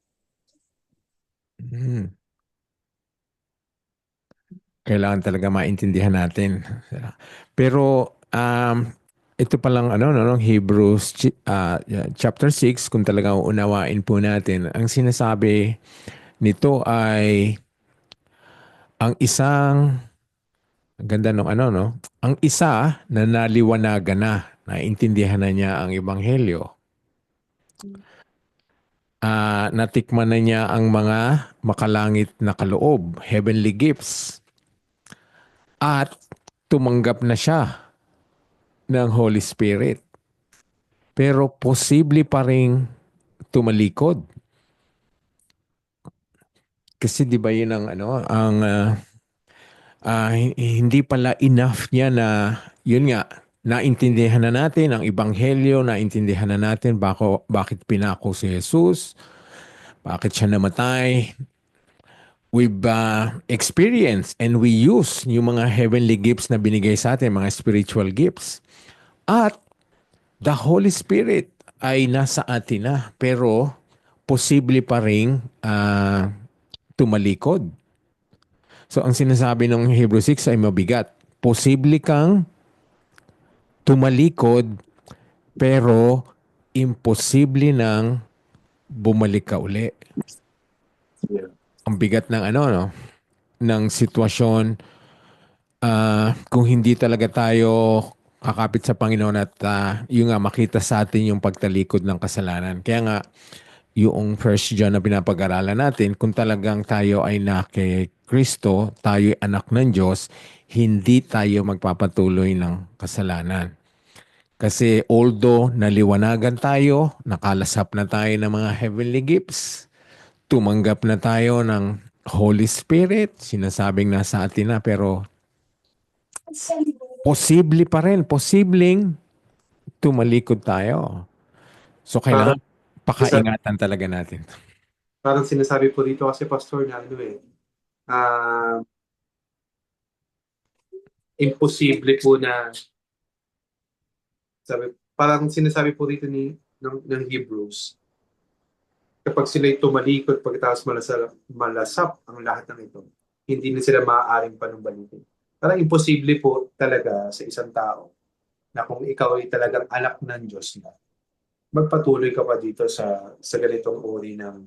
Speaker 1: Mm. Kailangan talaga maintindihan natin. Pero ito palang Hebrews chapter 6, kung talagang unawain po natin, ang sinasabi nito ay ang isang ang ganda ng ang isa na naliwanagan na, naintindihan na niya ang ebanghelyo. Natikman na niya ang mga makalangit na kaloob, heavenly gifts. At tumanggap na siya ng Holy Spirit. Pero posible pa ring tumalikod. Kasi 'di ba 'yun ang hindi pala enough niya na 'yun nga, naintindihan na natin ang ebanghelyo, naintindihan na natin bakit pinako si Jesus, bakit siya namatay. We've experienced and we use yung mga heavenly gifts na binigay sa atin, mga spiritual gifts. At the Holy Spirit ay nasa atin na, pero posible pa rin tumalikod. So ang sinasabi ng Hebrew 6 ay mabigat. Posible kang tumalikod, pero imposible nang bumalik ka uli.
Speaker 2: Yeah.
Speaker 1: Ang bigat ng ng sitwasyon kung hindi talaga tayo kakapit sa Panginoon at yung nga makita sa atin yung pagtalikod ng kasalanan. Kaya nga yung First John na pinapag-aralan natin, kung talagang tayo ay na kay Kristo, tayo ay anak ng Diyos, hindi tayo magpapatuloy ng kasalanan. Kasi although naliwanagan tayo, nakalasap na tayo ng mga heavenly gifts, tumanggap na tayo ng Holy Spirit, sinasabing nasa atin na, pero posibleng tumalikod tayo. So
Speaker 2: Parang,
Speaker 1: kailangan pakaingatan talaga natin.
Speaker 2: parang sinasabi po dito kasi pastor na ah, imposible po na parang sinasabi po dito ng Hebrews, kapag sila'y tumalikod pagkatapos malasap ang lahat ng ito, hindi na sila maaaring panumbalikin. Parang imposible po talaga sa isang tao na kung ikaw ay talagang anak ng Diyos na magpatuloy ka pa dito sa ganitong uri ng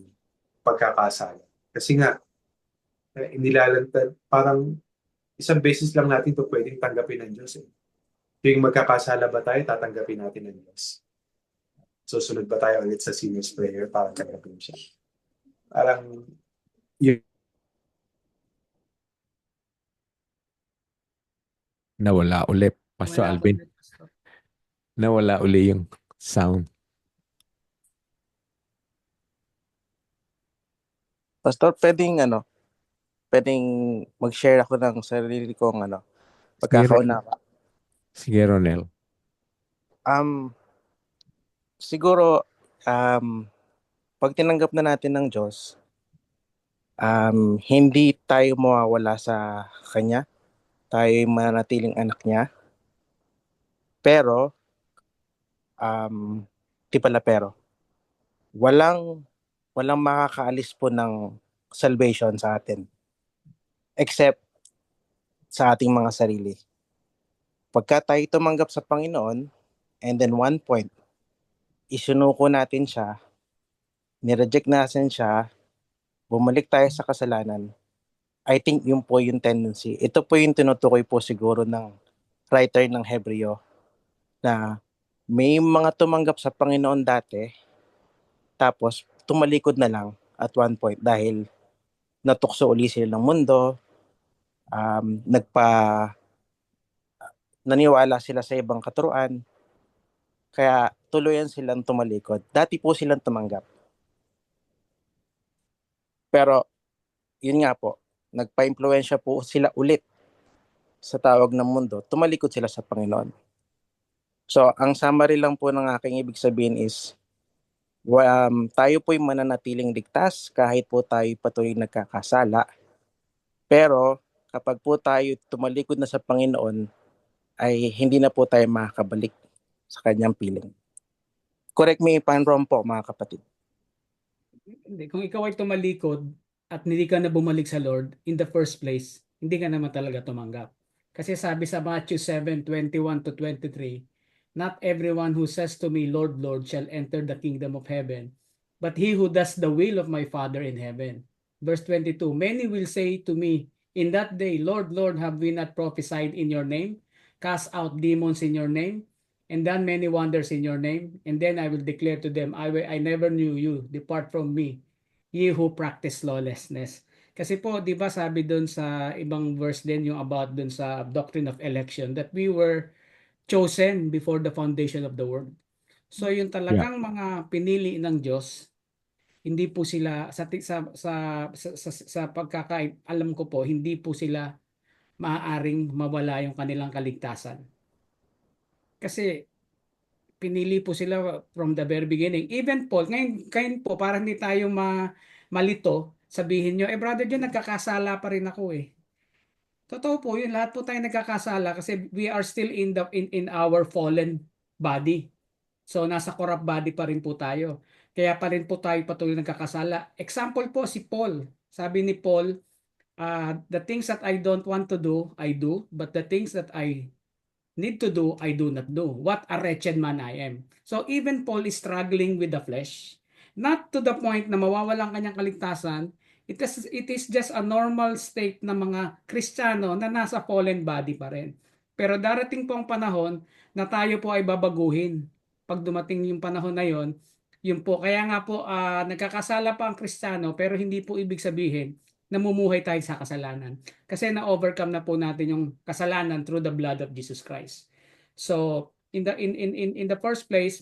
Speaker 2: pagkakasala. Kasi nga, nilalantad, parang isang beses lang natin ito pwedeng tanggapin ng Diyos. Tuwing magkakasala ba tayo, tatanggapin natin ng Diyos. Susunod ba tayo ulit sa sinner's prayer para tanggapin siya? Parang yun.
Speaker 1: Nawala uli, Pastor
Speaker 5: Wala
Speaker 1: Alvin.
Speaker 5: ulit, Pastor.
Speaker 1: Nawala uli yung sound.
Speaker 7: Pastor, pwedeng mag-share ako ng sarili kong pagkakaunawa.
Speaker 1: Sige, Ronel.
Speaker 7: Siguro, pag tinanggap na natin ng Diyos, hindi tayo mawawala sa Kanya. Tayo ay mananatiling anak niya. Pero, di pala pero, walang makakaalis po ng salvation sa atin. Except sa ating mga sarili. Pagka tayo tumanggap sa Panginoon, and then one point, isunuko natin siya, nireject natin siya, bumalik tayo sa kasalanan, I think yun po yung tendency. Ito po yung tinutukoy po siguro ng writer ng Hebreo na May mga tumanggap sa Panginoon dati, tapos tumalikod na lang at one point dahil natukso uli sila ng mundo, naniwala sila sa ibang katuruan, kaya tuluyan silang tumalikod. Dati po silang tumanggap. Pero yun nga po, nagpa-impluwensya po sila ulit sa tawag ng mundo, tumalikod sila sa Panginoon. So, ang summary lang po ng aking ibig sabihin is, tayo po'y mananatiling ligtas kahit po tayo patuloy nagkakasala. Pero kapag po tayo tumalikod na sa Panginoon, ay hindi na po tayo makakabalik sa kanyang piling. Correct me if I'm wrong po, mga kapatid.
Speaker 5: Hindi, kung ikaw ay tumalikod at hindi ka na bumalik sa Lord in the first place, hindi ka naman talaga tumanggap. Kasi sabi sa Matthew 7:21-23, not everyone who says to me, Lord, Lord, shall enter the kingdom of heaven, but he who does the will of my Father in heaven. Verse 22, many will say to me, in that day, Lord, Lord, have we not prophesied in your name, cast out demons in your name, and done many wonders in your name? And then I will declare to them, I never knew you, depart from me, ye who practice lawlessness. Kasi po, di ba sabi doon sa ibang verse din yung about doon sa doctrine of election, that we were chosen before the foundation of the world. So yung talagang mga pinili ng Diyos, hindi po sila sa pagkakaalam ko po, hindi po sila maaaring mawala yung kanilang kaligtasan. Kasi pinili po sila from the very beginning. Even Paul, ngayon po, para hindi tayo malito, sabihin nyo, brother John, nagkakasala pa rin ako eh. Totoo po yun, lahat po tayo nagkakasala kasi we are still in our fallen body. So nasa corrupt body pa rin po tayo. Kaya pa rin po tayo patuloy nagkakasala. Example po si Paul. Sabi ni Paul, the things that I don't want to do, I do, but the things that I need to do, I do not do. What a wretched man I am. So even Paul is struggling with the flesh. Not to the point na mawawalan kanyang kaligtasan. It is just a normal state ng mga Kristiyano na nasa fallen body pa rin. Pero darating po ang panahon na tayo po ay babaguhin. Pag dumating yung panahon na yon, yun po. Kaya nga po, nagkakasala pa ang Kristiyano, pero hindi po ibig sabihin namumuhay tayo sa kasalanan. Kasi na-overcome na po natin yung kasalanan through the blood of Jesus Christ. So, in the first place,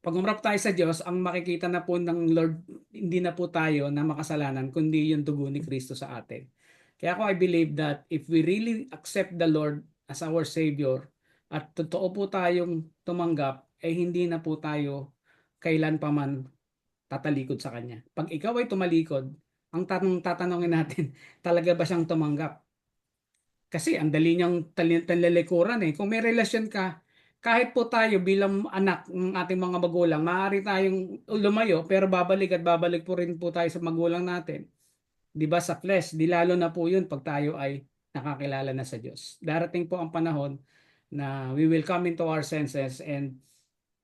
Speaker 5: pag umarap tayo sa Diyos, ang makikita na po ng Lord, hindi na po tayo na makasalanan, kundi yung dugo ni Kristo sa atin. Kaya ako I believe that if we really accept the Lord as our Savior, at totoo po tayong tumanggap, hindi na po tayo kailan pa man tatalikod sa Kanya. Pag ikaw ay tumalikod, ang tatanungin natin, talaga ba siyang tumanggap? Kasi ang dali niyang talalikuran eh. Kung may relasyon ka, kahit po tayo bilang anak ng ating mga magulang, maaari tayong lumayo, pero babalik at babalik po rin po tayo sa magulang natin. Di ba sa flesh, di lalo na po yun pag tayo ay nakakilala na sa Diyos. Darating po ang panahon na we will come into our senses and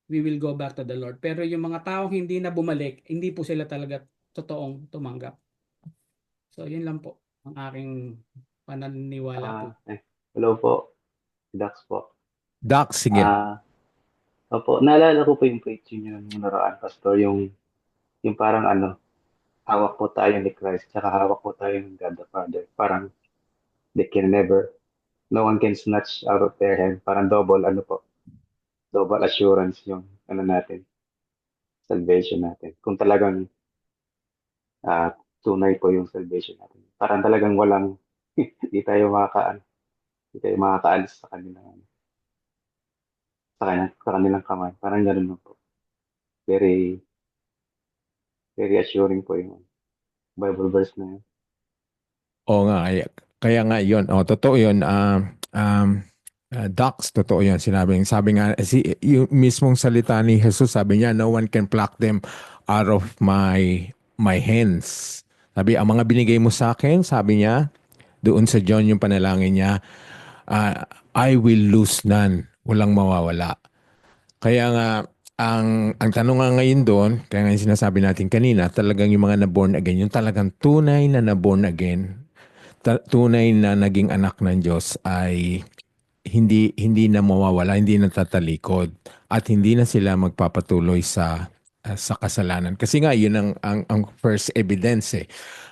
Speaker 5: we will go back to the Lord. Pero yung mga taong hindi na bumalik, hindi po sila talaga totoong tumanggap. So, yun lang po ang aking pananiwala po.
Speaker 8: Hello po. Dax po.
Speaker 1: Dax, sige.
Speaker 8: Opo, naalala ko po yung preaching nyo nung naraan, Pastor, yung parang hawak po tayo ni Christ, tsaka hawak po tayo ng God the Father. Parang they can never, no one can snatch out of their hand. Parang double assurance yung natin, salvation natin. Kung talagang tunay po yung salvation natin. Parang talagang walang, hindi tayo makakaalis sa kanilang kamay. Parang gano'n po. Very, very assuring po yung Bible verse na yun.
Speaker 1: Oo nga, kaya nga yun. Totoo yun. Dax, totoo yun. Sabi nga, yung mismong salita ni Jesus, sabi niya, no one can pluck them out of my hands. Sabi, ang mga binigay mo sa akin, sabi niya, doon sa John yung panalangin niya, I will lose none. Walang mawawala. Kaya nga, ang tanong nga ngayon doon, kaya nga yung sinasabi natin kanina, talagang yung mga na-born again, yung talagang tunay na na-born again, tunay na naging anak ng Diyos ay hindi na mawawala, hindi na tatalikod at hindi na sila magpapatuloy sa kasalanan. Kasi nga yun ang first evidence eh.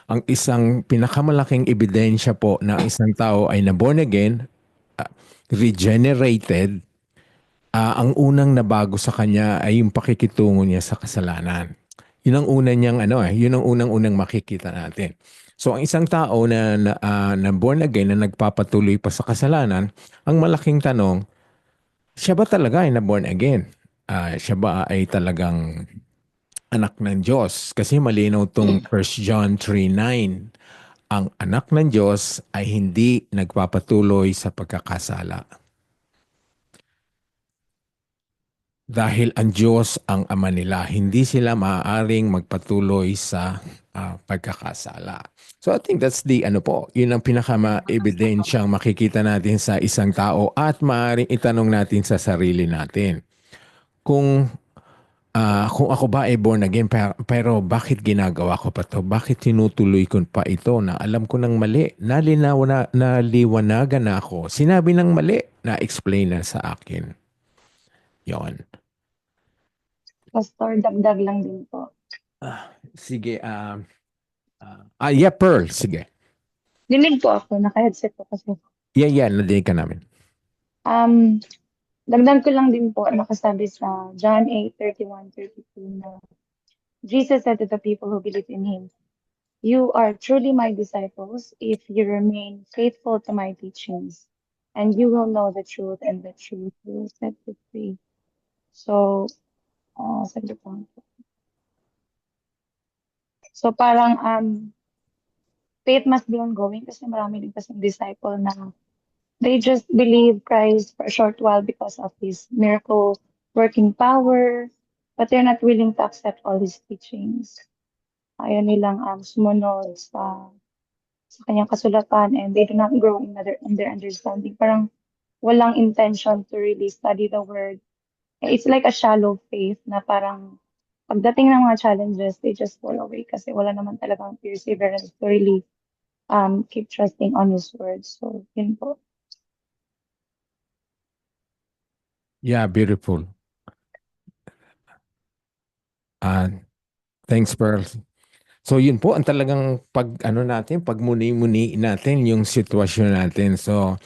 Speaker 1: Ang isang pinakamalaking ebidensya po na ang isang tao ay na born again, ah, regenerated, ang unang nabago sa kanya ay yung pakikitungo niya sa kasalanan. Yun ang unang niyang yun ang unang-unang makikita natin. So ang isang tao na born again na nagpapatuloy pa sa kasalanan, ang malaking tanong, siya ba talaga ay na born again? Siya ba ay talagang anak ng Diyos? Kasi malinaw tong 1 John 3:9. Ang anak ng Diyos ay hindi nagpapatuloy sa pagkakasala. Dahil ang Diyos ang ama nila, hindi sila maaaring magpatuloy sa pagkakasala. So I think that's yun ang pinaka-ebidensyang makikita natin sa isang tao at maaaring itanong natin sa sarili natin. Kung ako ba ay born again, pero bakit ginagawa ko pa to? Bakit tinutuloy ko pa ito na alam ko ng mali? Naliwanagan na ako. Sinabi ng mali, na-explain na sa akin. Yon.
Speaker 3: Pastor, dagdag lang din po.
Speaker 1: Sige. Yeah, Pearl. Sige.
Speaker 3: Dinig po ako, naka-headset po kasi.
Speaker 1: Yeah, nadinig ka namin.
Speaker 3: Dagdag ko lang din po, nakasabi sa John 8:31-32 na Jesus said to the people who believe in Him, "You are truly my disciples if you remain faithful to my teachings, and you will know the truth, and the truth will set you free." So, saglit lang po. So parang faith must be ongoing kasi marami din kasing disciple na they just believe Christ for a short while because of His miracle working power, but they're not willing to accept all His teachings. Ayaw nilang sumunod sa kanyang kasulatan, and they do not grow in their understanding. Parang walang intention to really study the word. It's like a shallow faith na parang pagdating ng mga challenges, they just fall away kasi wala naman talagang perseverance to really keep trusting on His word. So, yun po.
Speaker 1: Yeah, beautiful. Thanks, Pearl. So yun po ang talagang pagmuni-muni natin yung sitwasyon natin. So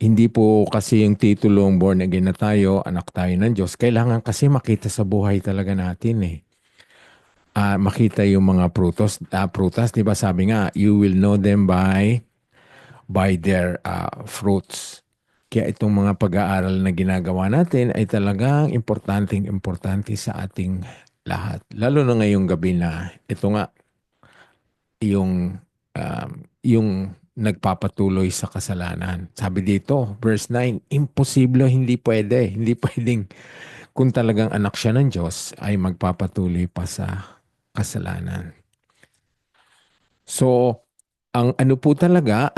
Speaker 1: hindi po kasi yung titulong born again na tayo, anak tayo ng Diyos. Kailangan kasi makita sa buhay talaga natin eh. Makita yung mga prutas, di ba sabi nga, you will know them by their fruits. Kaya itong mga pag-aaral na ginagawa natin ay talagang importante sa ating lahat. Lalo na ngayong gabi na ito nga, yung nagpapatuloy sa kasalanan. Sabi dito, verse 9, imposible, hindi pwede. Hindi pwedeng kung talagang anak siya ng Diyos ay magpapatuloy pa sa kasalanan. So, ang ano po talaga,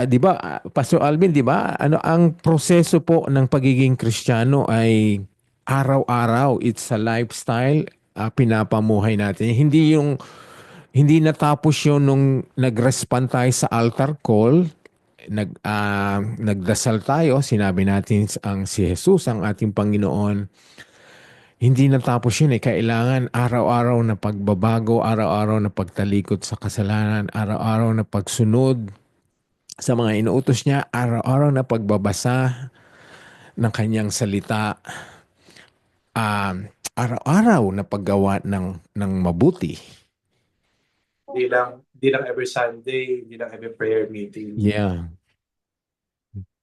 Speaker 1: di ba, Pastor Alvin, di ba, ang proseso po ng pagiging Kristiyano ay araw-araw. It's a lifestyle, pinapamuhay natin. Hindi natapos yun nung nag-respond tayo sa altar call, nagdasal tayo, sinabi natin si Jesus, ang ating Panginoon. Hindi natapos yun eh. Kailangan araw-araw na pagbabago, araw-araw na pagtalikod sa kasalanan, araw-araw na pagsunod sa mga inuutos niya, araw-araw na pagbabasa ng kanyang salita, araw-araw na paggawa ng mabuti.
Speaker 2: Hindi lang every Sunday, hindi lang every prayer meeting.
Speaker 1: Yeah.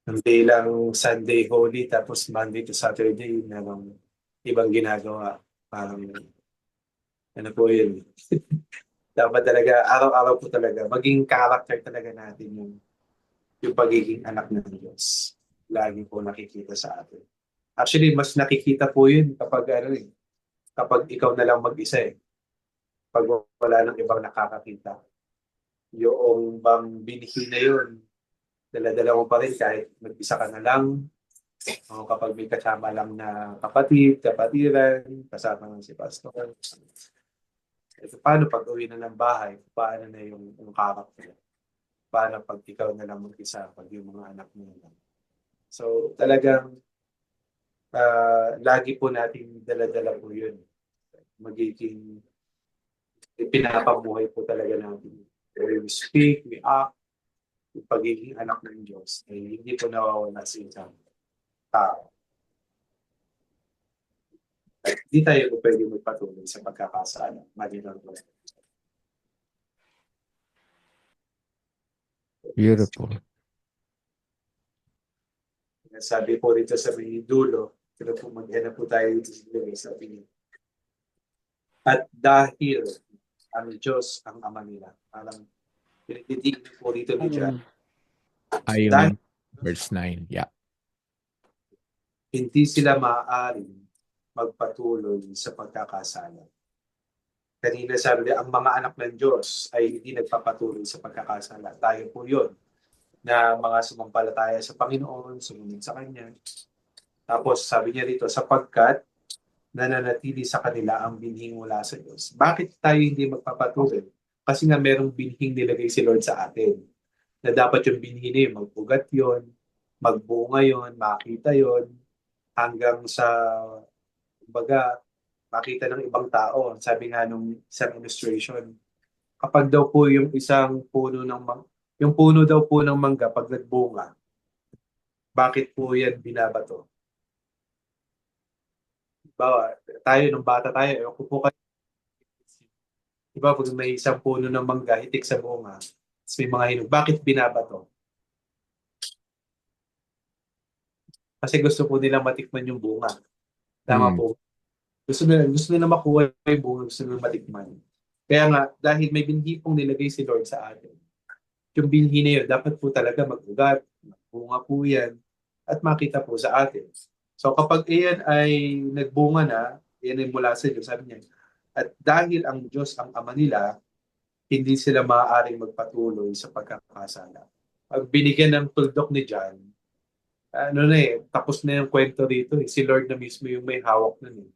Speaker 2: Hindi lang Sunday holy, tapos Monday to Saturday na ibang ginagawa. Parang, ano po yun. Dapat talaga, araw-araw po talaga, maging character talaga natin yung pagiging anak ng Diyos. Lagi po nakikita sa atin. Actually, mas nakikita po yun kapag ikaw na lang mag-isa eh. Pag wala nang ibang nakakakita. Yung bang binhi na yun, dala-dala mo pa rin kahit mag-isa ka na lang. O kapag may kasama lang na kapatiran, kasama ng si pastor. Ito, paano pag uwi na ng bahay? Paano na yung character? Paano pag ikaw na lang mag-isa, pag yung mga anak mo lang? So talagang lagi po natin dala-dala po yun. Magiging pinapabuhay po talaga natin. We speak, we act, yung pagiging anak ng Diyos ay hindi po nawawala sa isang tao. At hindi tayo po pwede magpatuloy sa pagkakasala. Malinaw po.
Speaker 1: Beautiful.
Speaker 2: Sabi po dito sa may dulo, pero po mag-ena po tayo dito sa pinig. At dahil ang Diyos ang ama nila, parang pinititig po dito ni John,
Speaker 1: Ayun, verse 9. Yeah.
Speaker 2: hindi sila maaaring magpatuloy sa pagkakasala. Kanina sabi niya, ang mga anak ng Diyos ay hindi nagpapatuloy sa pagkakasala. Tayo po yun, na mga sumampalataya sa Panginoon, sumunod sa Kanya. Tapos sabi niya dito, sapagkat nananatili sa kanila ang binhing mula sa Diyos. Bakit tayo hindi magpapatuloy? Kasi nga merong binhing nilagay si Lord sa atin. Na dapat yung binhi na yun, magbugat yun, magbunga yun, makita yun, hanggang sa, kumbaga, makita ng ibang tao. Sabi nga nung isang illustration, kapag daw po yung isang puno ng yung puno daw po ng mangga pag nagbunga, bakit po yan binabato? Diba, tayo nung bata tayo, ako po kayo. Diba, pag may isang puno ng mangga, hitik sa bunga, tapos may mga hinog, bakit binabato? Kasi gusto po nila matikman yung bunga. Tama po. Gusto nila makuha yung bunga, gusto nila matikman. Kaya nga, dahil may binhi pong nilagay si Lord sa atin, yung binhi na yun, dapat po talaga mag-ugat, bunga po yan, at makita po sa atin. So kapag iyan ay nagbunga na, iyan ay mula sa Diyos, sabi niya, at dahil ang Diyos ang ama nila, hindi sila maaaring magpatuloy sa pagkakasala. Pag binigyan ng tuldok ni John, tapos na yung kwento dito. Si Lord na mismo yung may hawak nun.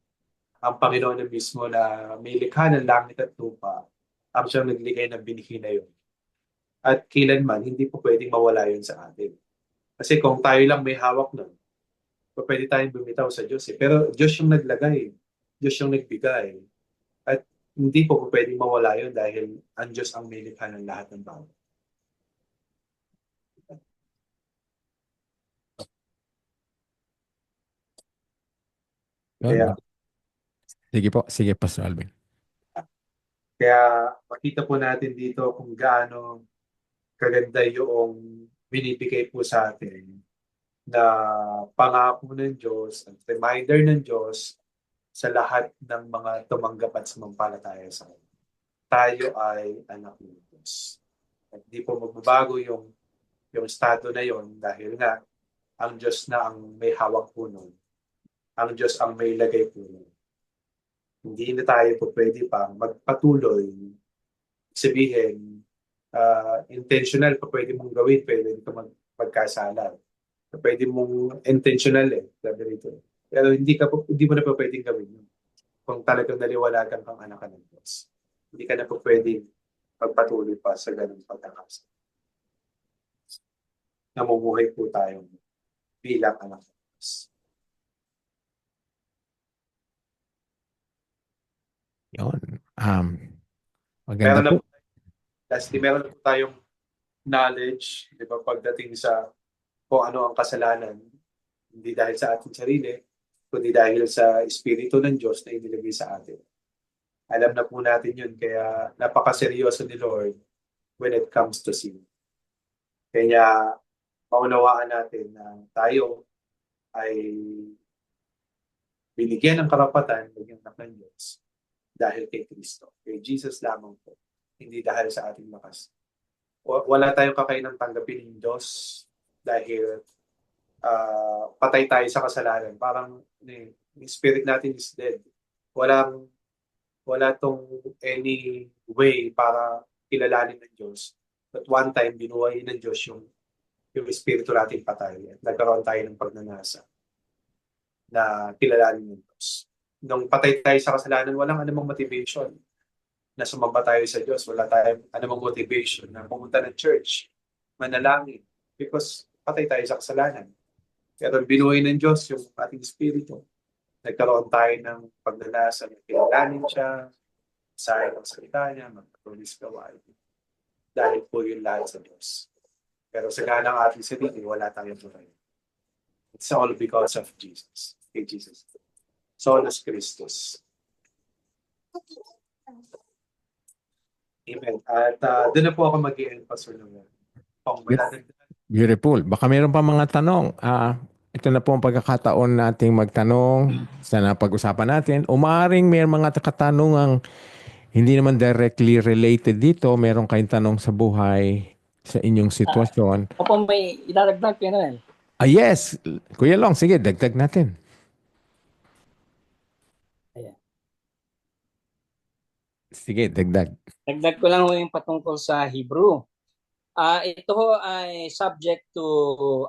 Speaker 2: Ang Panginoon na mismo na may likha ng langit at lupa, ang siyang nagligay ng binhi na yun. At kailanman, hindi po pwedeng mawala yun sa atin. Kasi kung tayo lang may hawak nun, pwede tayong bumitaw sa Diyos. Pero Diyos yung naglagay. Diyos yung nagbigay. At hindi po pwedeng mawala yun dahil ang Diyos ang may likha ng lahat ng bagay. Kaya,
Speaker 1: Sige, Pastor Alvin.
Speaker 2: kaya makita po natin dito kung gaano kaganda yung binibigay po sa atin na pangako ng Diyos at reminder ng Diyos sa lahat ng mga tumanggap at sumampalataya sa Kanya. Tayo ay anak ng Diyos. At di po magbabago yung estado na yon dahil nga ang Diyos na ang may hawak po nun. Ang Diyos ang may lagay po nun. Hindi na tayo po pwede pang magpatuloy. Sabihin, intentional pa pwede mong gawin, pwede ka magkasala. Pwede mong intentional sabi rito. Pero hindi mo na pa pwedeng gawin yun. Kung talagang naliwalagan kang anak ka ng Diyos. Hindi ka na po pwedeng magpatuloy pa sa ganung pagkakasala. Namumuhay po tayo bilang anak ng Diyos.
Speaker 1: Yun.
Speaker 2: Meron
Speaker 1: Maganda
Speaker 2: na
Speaker 1: po.
Speaker 2: lastly, meron na po tayong knowledge, di ba, pagdating sa kung ano ang kasalanan, hindi dahil sa ating sarili, kundi dahil sa Espiritu ng Diyos na inilagay sa atin. Alam na po natin yun, kaya napakaseryoso ni Lord when it comes to sin. Kaya maunawaan natin na tayo ay binigyan ng karapatan ng anak ng Diyos dahil kay Kristo. Kay Jesus lamang po, hindi dahil sa ating lakas. Wala tayong kakainang tanggapin ng Diyos dahil patay tayo sa kasalanan. Parang yung spirit natin is dead. Wala tong any way para kilalanin ng Diyos. But one time, binuhay ng Diyos yung espiritu natin patay. At nagkaroon tayo ng pagnanasa na kilalanin ng Diyos. Nung patay tayo sa kasalanan, walang anumang motivation na sumamba tayo sa Diyos. Wala tayong anumang motivation na pumunta ng church, manalangin. Because patay tayo sa kasalanan. Pero binuhay ng Diyos yung ating espiritu. Nagkaroon tayo ng paglalasa ng kilalanin siya, sayang ang salita niya, magpatulis gawain. Dahil po yung lahat sa Diyos. Pero sa ganang ating sarili, wala tayong buhay. It's all because of Jesus. Kay Jesus. Solus Christus. Amen. At doon na po ako mag-i-end, Pastor Noel. Kung madadagdagan.
Speaker 1: Beautiful. Baka mayroon pa mga tanong. Ito na po ang pagkakataon nating magtanong sa napag-usapan natin. O maaaring may mga katanungang hindi naman directly related dito. Meron kayong tanong sa buhay, sa inyong sitwasyon.
Speaker 9: Opo, may idadagdag Kuya Noel.
Speaker 1: Yes. Kuya Long, sige, dagdag natin.
Speaker 9: Ayan.
Speaker 1: Sige, dagdag.
Speaker 9: Dagdag ko lang ho yung patungkol sa Hebrew. Ito ho ay subject to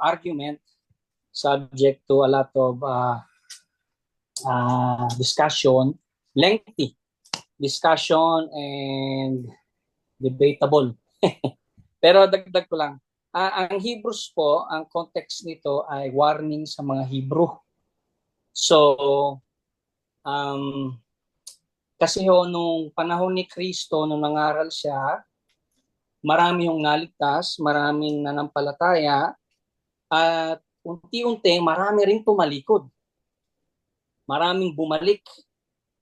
Speaker 9: argument, subject to a lot of discussion, lengthy discussion and debatable. Pero dagdag ko lang. Ang Hebrews po, ang context nito ay warning sa mga Hebrew. So, kasi ho, nung panahon ni Kristo, nung nangaral siya, marami yung naligtas, maraming nanampalataya, at unti-unti, marami rin tumalikod. Maraming bumalik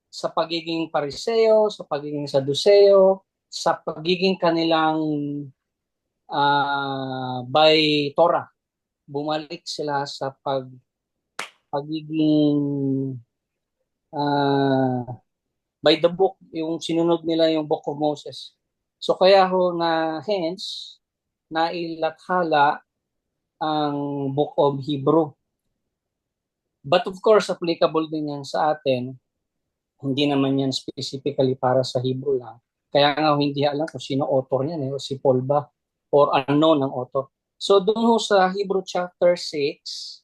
Speaker 9: sa pagiging Pariseo, sa pagiging Saduseo, sa pagiging kanilang by Torah. Bumalik sila sa pagiging by the book, yung sinunod nila yung Book of Moses. So kaya ho na hence, nailathala ang Book of Hebrew. But of course, applicable din yan sa atin. Hindi naman yan specifically para sa Hebrew lang. Kaya nga hindi alam kung sino author niyan, si Paul ba? Or unknown ang author. So doon ho sa Hebrew chapter 6,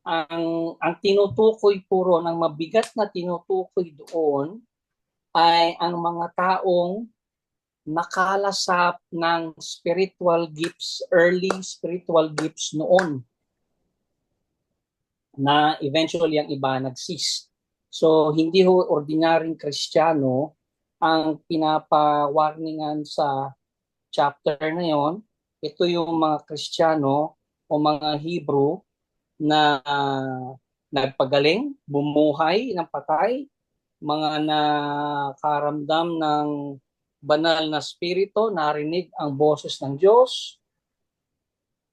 Speaker 9: ang tinutukoy puro ng mabigat na tinutukoy doon ay ang mga taong nakalasap ng spiritual gifts, early spiritual gifts noon na eventually ang iba nag-cease. So hindi ho ordinaryong Kristiyano ang pinapawarningan sa chapter na yon. Ito yung mga Kristiyano o mga Hebrew na nagpagaling, bumuhay ng patay, mga nakaramdam ng banal na spirito, narinig ang boses ng Diyos.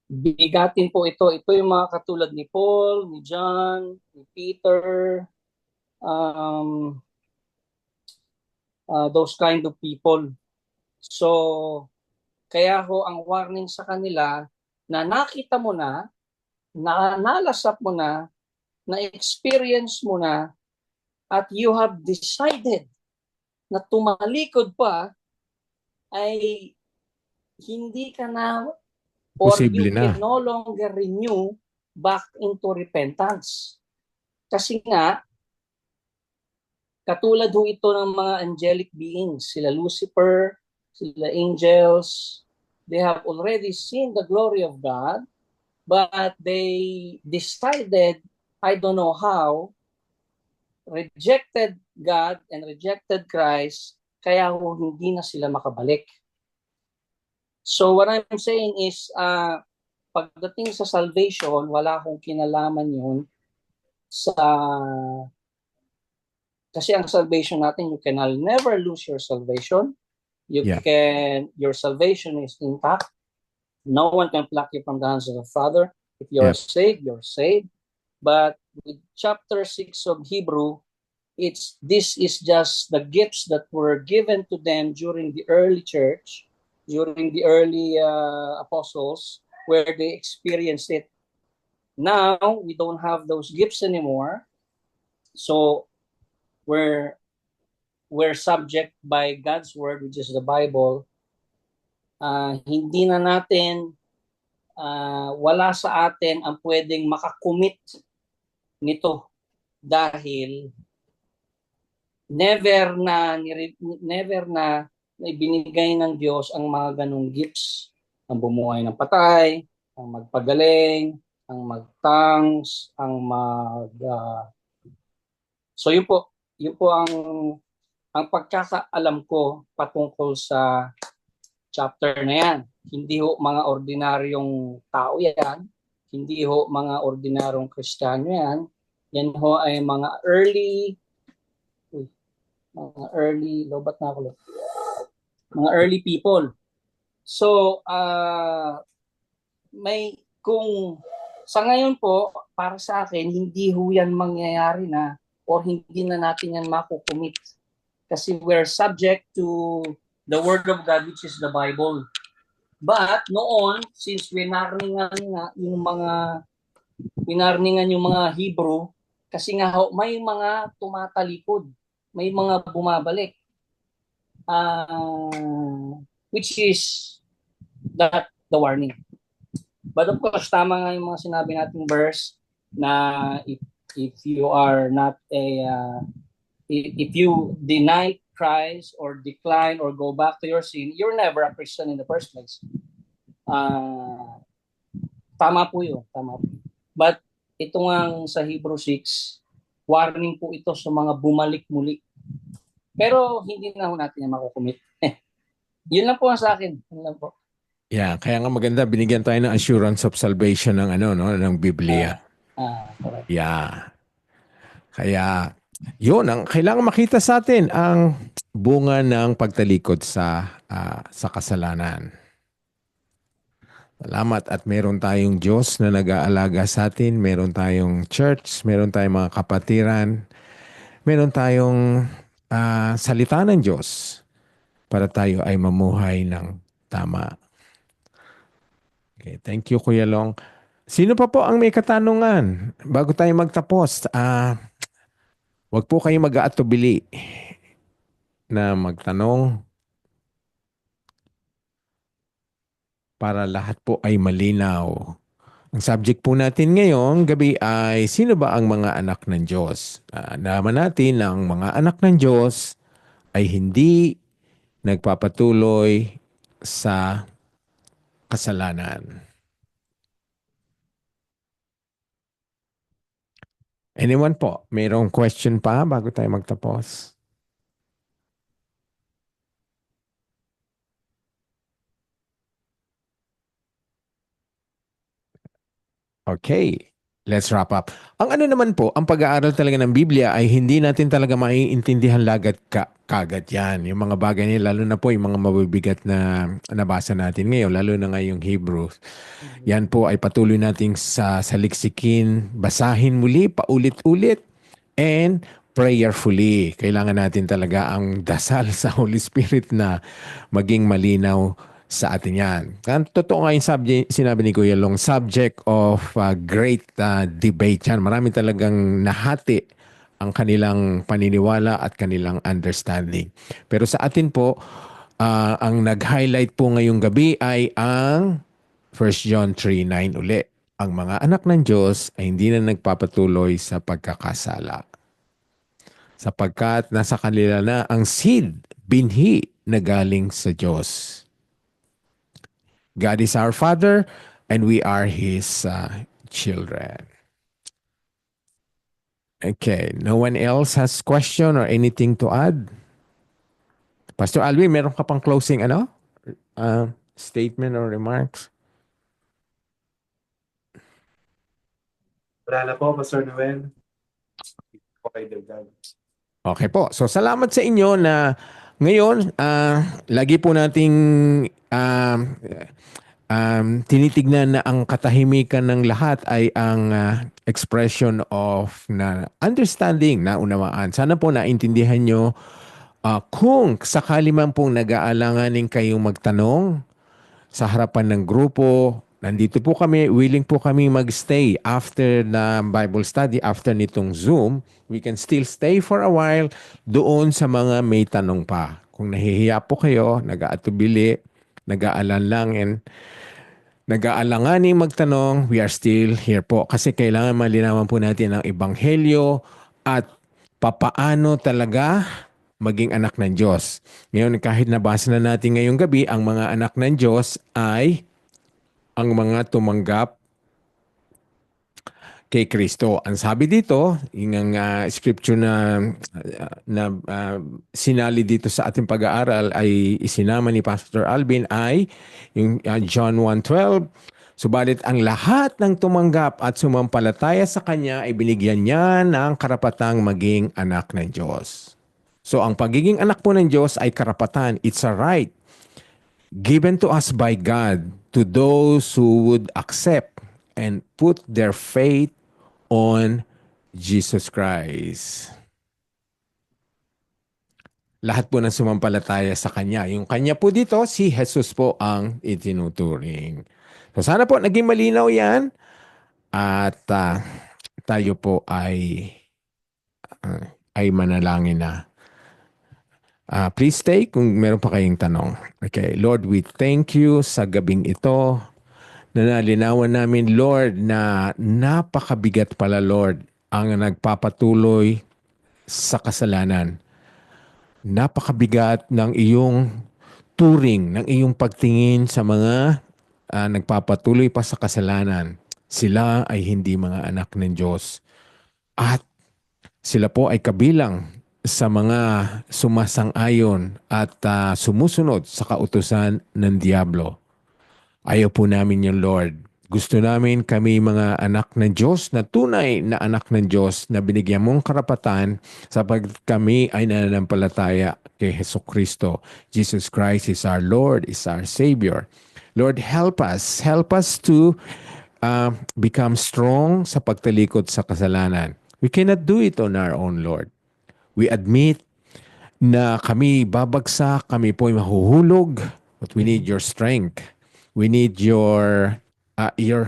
Speaker 9: Bigatin po ito. Ito yung mga katulad ni Paul, ni John, ni Peter, those kind of people. So, kaya ho ang warning sa kanila na nakita mo na, nalasap mo na experience mo na, at you have decided na tumalikod pa, ay hindi ka na or
Speaker 1: Posible
Speaker 9: you
Speaker 1: na.
Speaker 9: can no longer renew back into repentance. Kasi nga, katulad ho ito ng mga angelic beings, sila Lucifer, sila angels, they have already seen the glory of God, but they decided, I don't know how, rejected God and rejected Christ, kaya hindi na sila makabalik. So what I'm saying is, pagdating sa salvation, wala akong kinalaman yun sa... Kasi ang salvation natin, you can never lose your salvation. Your salvation is intact. No one can pluck you from the hands of the Father. If you're saved, you're saved. But with chapter 6 of Hebrew, this is just the gifts that were given to them during the early church, during the early apostles, where they experienced it. Now, we don't have those gifts anymore. So, we're subject by God's word, which is the Bible. Hindi na natin, wala sa atin ang pwedeng makakommit nito dahil never na ibinigay ng Diyos ang mga ganong gifts, ang bumuhay ng patay, ang magpagaling, ang mag-tongues, so yun po ang pagkakaalam ko patungkol sa chapter na yan. Hindi ho mga ordinaryong tao yan, hindi ho mga ordinaryong Kristiyano yan. Yan ho ay mga early people. So, kung sa ngayon po, para sa akin, hindi ho yan mangyayari na or hindi na natin yan makukumit. Kasi we're subject to the Word of God, which is the Bible. But noon, since winarningan yung mga Hebrew, kasi nga ho, may mga tumatalikod, may mga bumabalik. Which is the warning. But of course, tama nga yung mga sinabi nating verse na if you are not if you deny Christ or decline or go back to your sin, you're never a Christian in the first place. Tama po yun. But ito nga sa Hebrew 6, warning po ito sa mga bumalik muli. Pero hindi na ho natin yung makukumit. Yun lang po ang sa akin. Yun lang po.
Speaker 1: Yeah, kaya nga maganda binigyan tayo ng assurance of salvation ng Biblia.
Speaker 9: Correct.
Speaker 1: Yeah. Kaya yun ang kailangan makita sa atin ang bunga ng pagtalikod sa kasalanan. Salamat at meron tayong Diyos na nag-aalaga sa atin, meron tayong church, meron tayong mga kapatiran, meron tayong salita ng Diyos para tayo ay mamuhay ng tama. Okay, thank you Kuya Long. Sino pa po ang may katanungan? Bago tayo magtapos, wag po kayong mag-aatubili na magtanong para lahat po ay malinaw. Ang subject po natin ngayong gabi ay sino ba ang mga anak ng Diyos? Nalaman natin na ang mga anak ng Diyos ay hindi nagpapatuloy sa kasalanan. Anyone po? Mayroong question pa bago tayo magtapos? Okay, let's wrap up. Ang naman po, ang pag-aaral talaga ng Biblia ay hindi natin talaga maiintindihan kagad yan. Yung mga bagay niya, lalo na po yung mga mabibigat na nabasa natin ngayon, lalo na ngayong Hebrews. Yan po ay patuloy nating saliksikin, basahin muli, paulit-ulit, and prayerfully. Kailangan natin talaga ang dasal sa Holy Spirit na maging malinaw sa atin yan. Totoo nga yung sinabi ni Kuya Long, subject of great debate yan. Marami talagang nahati ang kanilang paniniwala at kanilang understanding. Pero sa atin po, ang nag-highlight po ngayong gabi ay ang 1 John 3:9 uli. Ang mga anak ng Diyos ay hindi na nagpapatuloy sa pagkakasala. Sapagkat nasa kanila na ang seed, binhi na galing sa Diyos. God is our Father and we are His children. Okay, no one else has question or anything to add? Pastor Alvin, meron ka pang closing statement or remarks?
Speaker 2: Wala na po, Pastor Noel. Okay, dagdag.
Speaker 1: Okay po. So salamat sa inyo na ngayon, lagi po nating tinitignan na ang katahimikan ng lahat ay ang expression of na understanding, na unawaan. Sana po naintindihan nyo kung sakali man pong nag-aalanganin kayong magtanong sa harapan ng grupo, nandito po kami, willing po kami magstay after the Bible study, after nitong Zoom. We can still stay for a while doon sa mga may tanong pa. Kung nahihiya po kayo, nag-aatubili, nag-aalanganin magtanong, we are still here po. Kasi kailangan malinawan po natin ang ebanghelyo at papaano talaga maging anak ng Diyos. Ngayon, kahit nabasa na natin ngayong gabi, ang mga anak ng Diyos ay ang mga tumanggap kay Kristo. Ang sabi dito, yung scripture na sinali dito sa ating pag-aaral ay isinama ni Pastor Alvin ay yung John 1:12. Subalit ang lahat ng tumanggap at sumampalataya sa Kanya ay binigyan niya ng karapatang maging anak ng Diyos. So ang pagiging anak po ng Diyos ay karapatan. It's a right given to us by God to those who would accept and put their faith on Jesus Christ. Lahat po ng sumampalataya sa Kanya. Yung Kanya po dito, si Jesus po ang itinuturing. So sana po naging malinaw yan at tayo po ay manalangin na. Please stay kung meron pa kayong tanong. Okay, Lord, we thank you sa gabing ito na nalinawan namin, Lord, na napakabigat pala, Lord, ang nagpapatuloy sa kasalanan. Napakabigat ng iyong turing, ng iyong pagtingin sa mga nagpapatuloy pa sa kasalanan. Sila ay hindi mga anak ng Diyos. At sila po ay kabilang sa mga sumasang-ayon at sumusunod sa kautusan ng Diablo. Ayaw po namin yung Lord. Gusto namin kami mga anak ng Diyos na tunay na anak ng Diyos na binigyan mong karapatan sapagkat kami ay nananampalataya kay Jesucristo. Jesus Christ is our Lord, is our Savior. Lord, help us. Help us to become strong sa pagtalikod sa kasalanan. We cannot do it on our own, Lord. We admit na kami babagsak, kami po ay mahuhulog, but we need your strength. We need your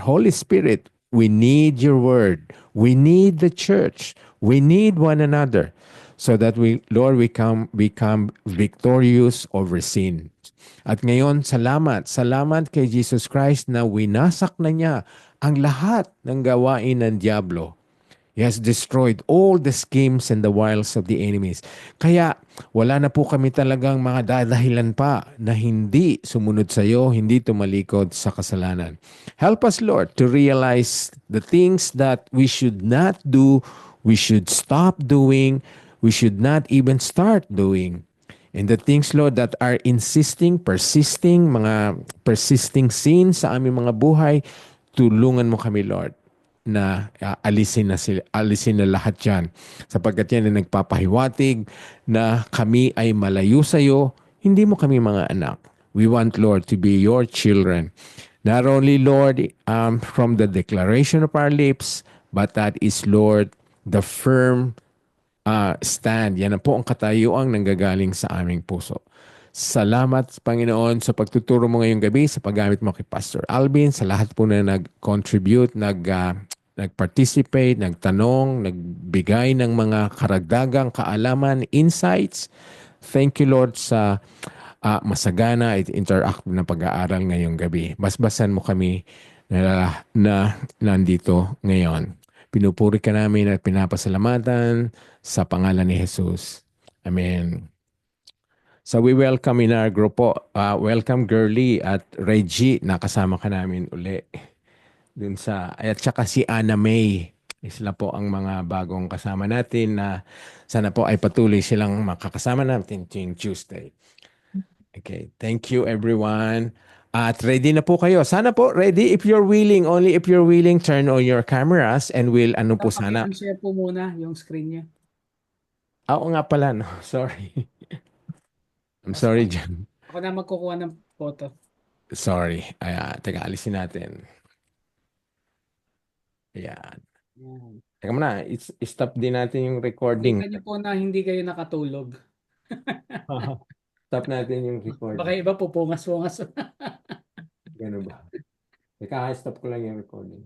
Speaker 1: Holy Spirit. We need your word. We need the church. We need one another so that Lord, we become victorious over sin. At ngayon, salamat kay Jesus Christ na winasak na niya ang lahat ng gawain ng Diablo. He has destroyed all the schemes and the wiles of the enemies. Kaya wala na po kami talagang mga dadahilan pa na hindi sumunod sa iyo, hindi tumalikod sa kasalanan. Help us, Lord, to realize the things that we should not do, we should stop doing, we should not even start doing. And the things, Lord, that are persisting sins sa aming mga buhay, tulungan mo kami, Lord, na alisin na lahat yan. Sapagkat yan ay nagpapahiwatig na kami ay malayo sa iyo, hindi mo kami mga anak. We want, Lord, to be your children. Not only, Lord, from the declaration of our lips, but that is, Lord, the firm stand. Yan na po ang katayuang nanggagaling sa aming puso. Salamat, Panginoon, sa pagtuturo mo ngayong gabi, sa paggamit mo kay Pastor Alvin, sa lahat po na nag-contribute, nag-participate, nagtanong, nagbigay ng mga karagdagang kaalaman, insights. Thank you, Lord, sa masagana at interactive na pag-aaral ngayong gabi. Basbasan mo kami na nandito ngayon. Pinupuri ka namin at pinapasalamatan sa pangalan ni Jesus. Amen. So we welcome in our group po, welcome Girly at Reggie, nakasama ka namin uli. Dun at saka si Anna May, sila po ang mga bagong kasama natin na sana po ay patuloy silang makakasama natin tuwing Tuesday. Okay, thank you everyone. At ready na po kayo. Sana po ready if you're willing, only if you're willing, turn on your cameras and we'll po sana.
Speaker 5: Share po muna yung screen niya.
Speaker 1: Oo nga pala, no? Sorry. I'm sorry, John.
Speaker 5: Ako na magkukuha ng photo.
Speaker 1: Sorry. Teka, alisin natin. Ayan. Teka muna, stop din natin yung recording.
Speaker 5: Tingnan niyo po na hindi kayo nakatulog.
Speaker 1: Stop natin yung recording.
Speaker 5: Baka iba po pungas-pungas.
Speaker 1: Gano'n ba? Teka, stop ko lang yung recording.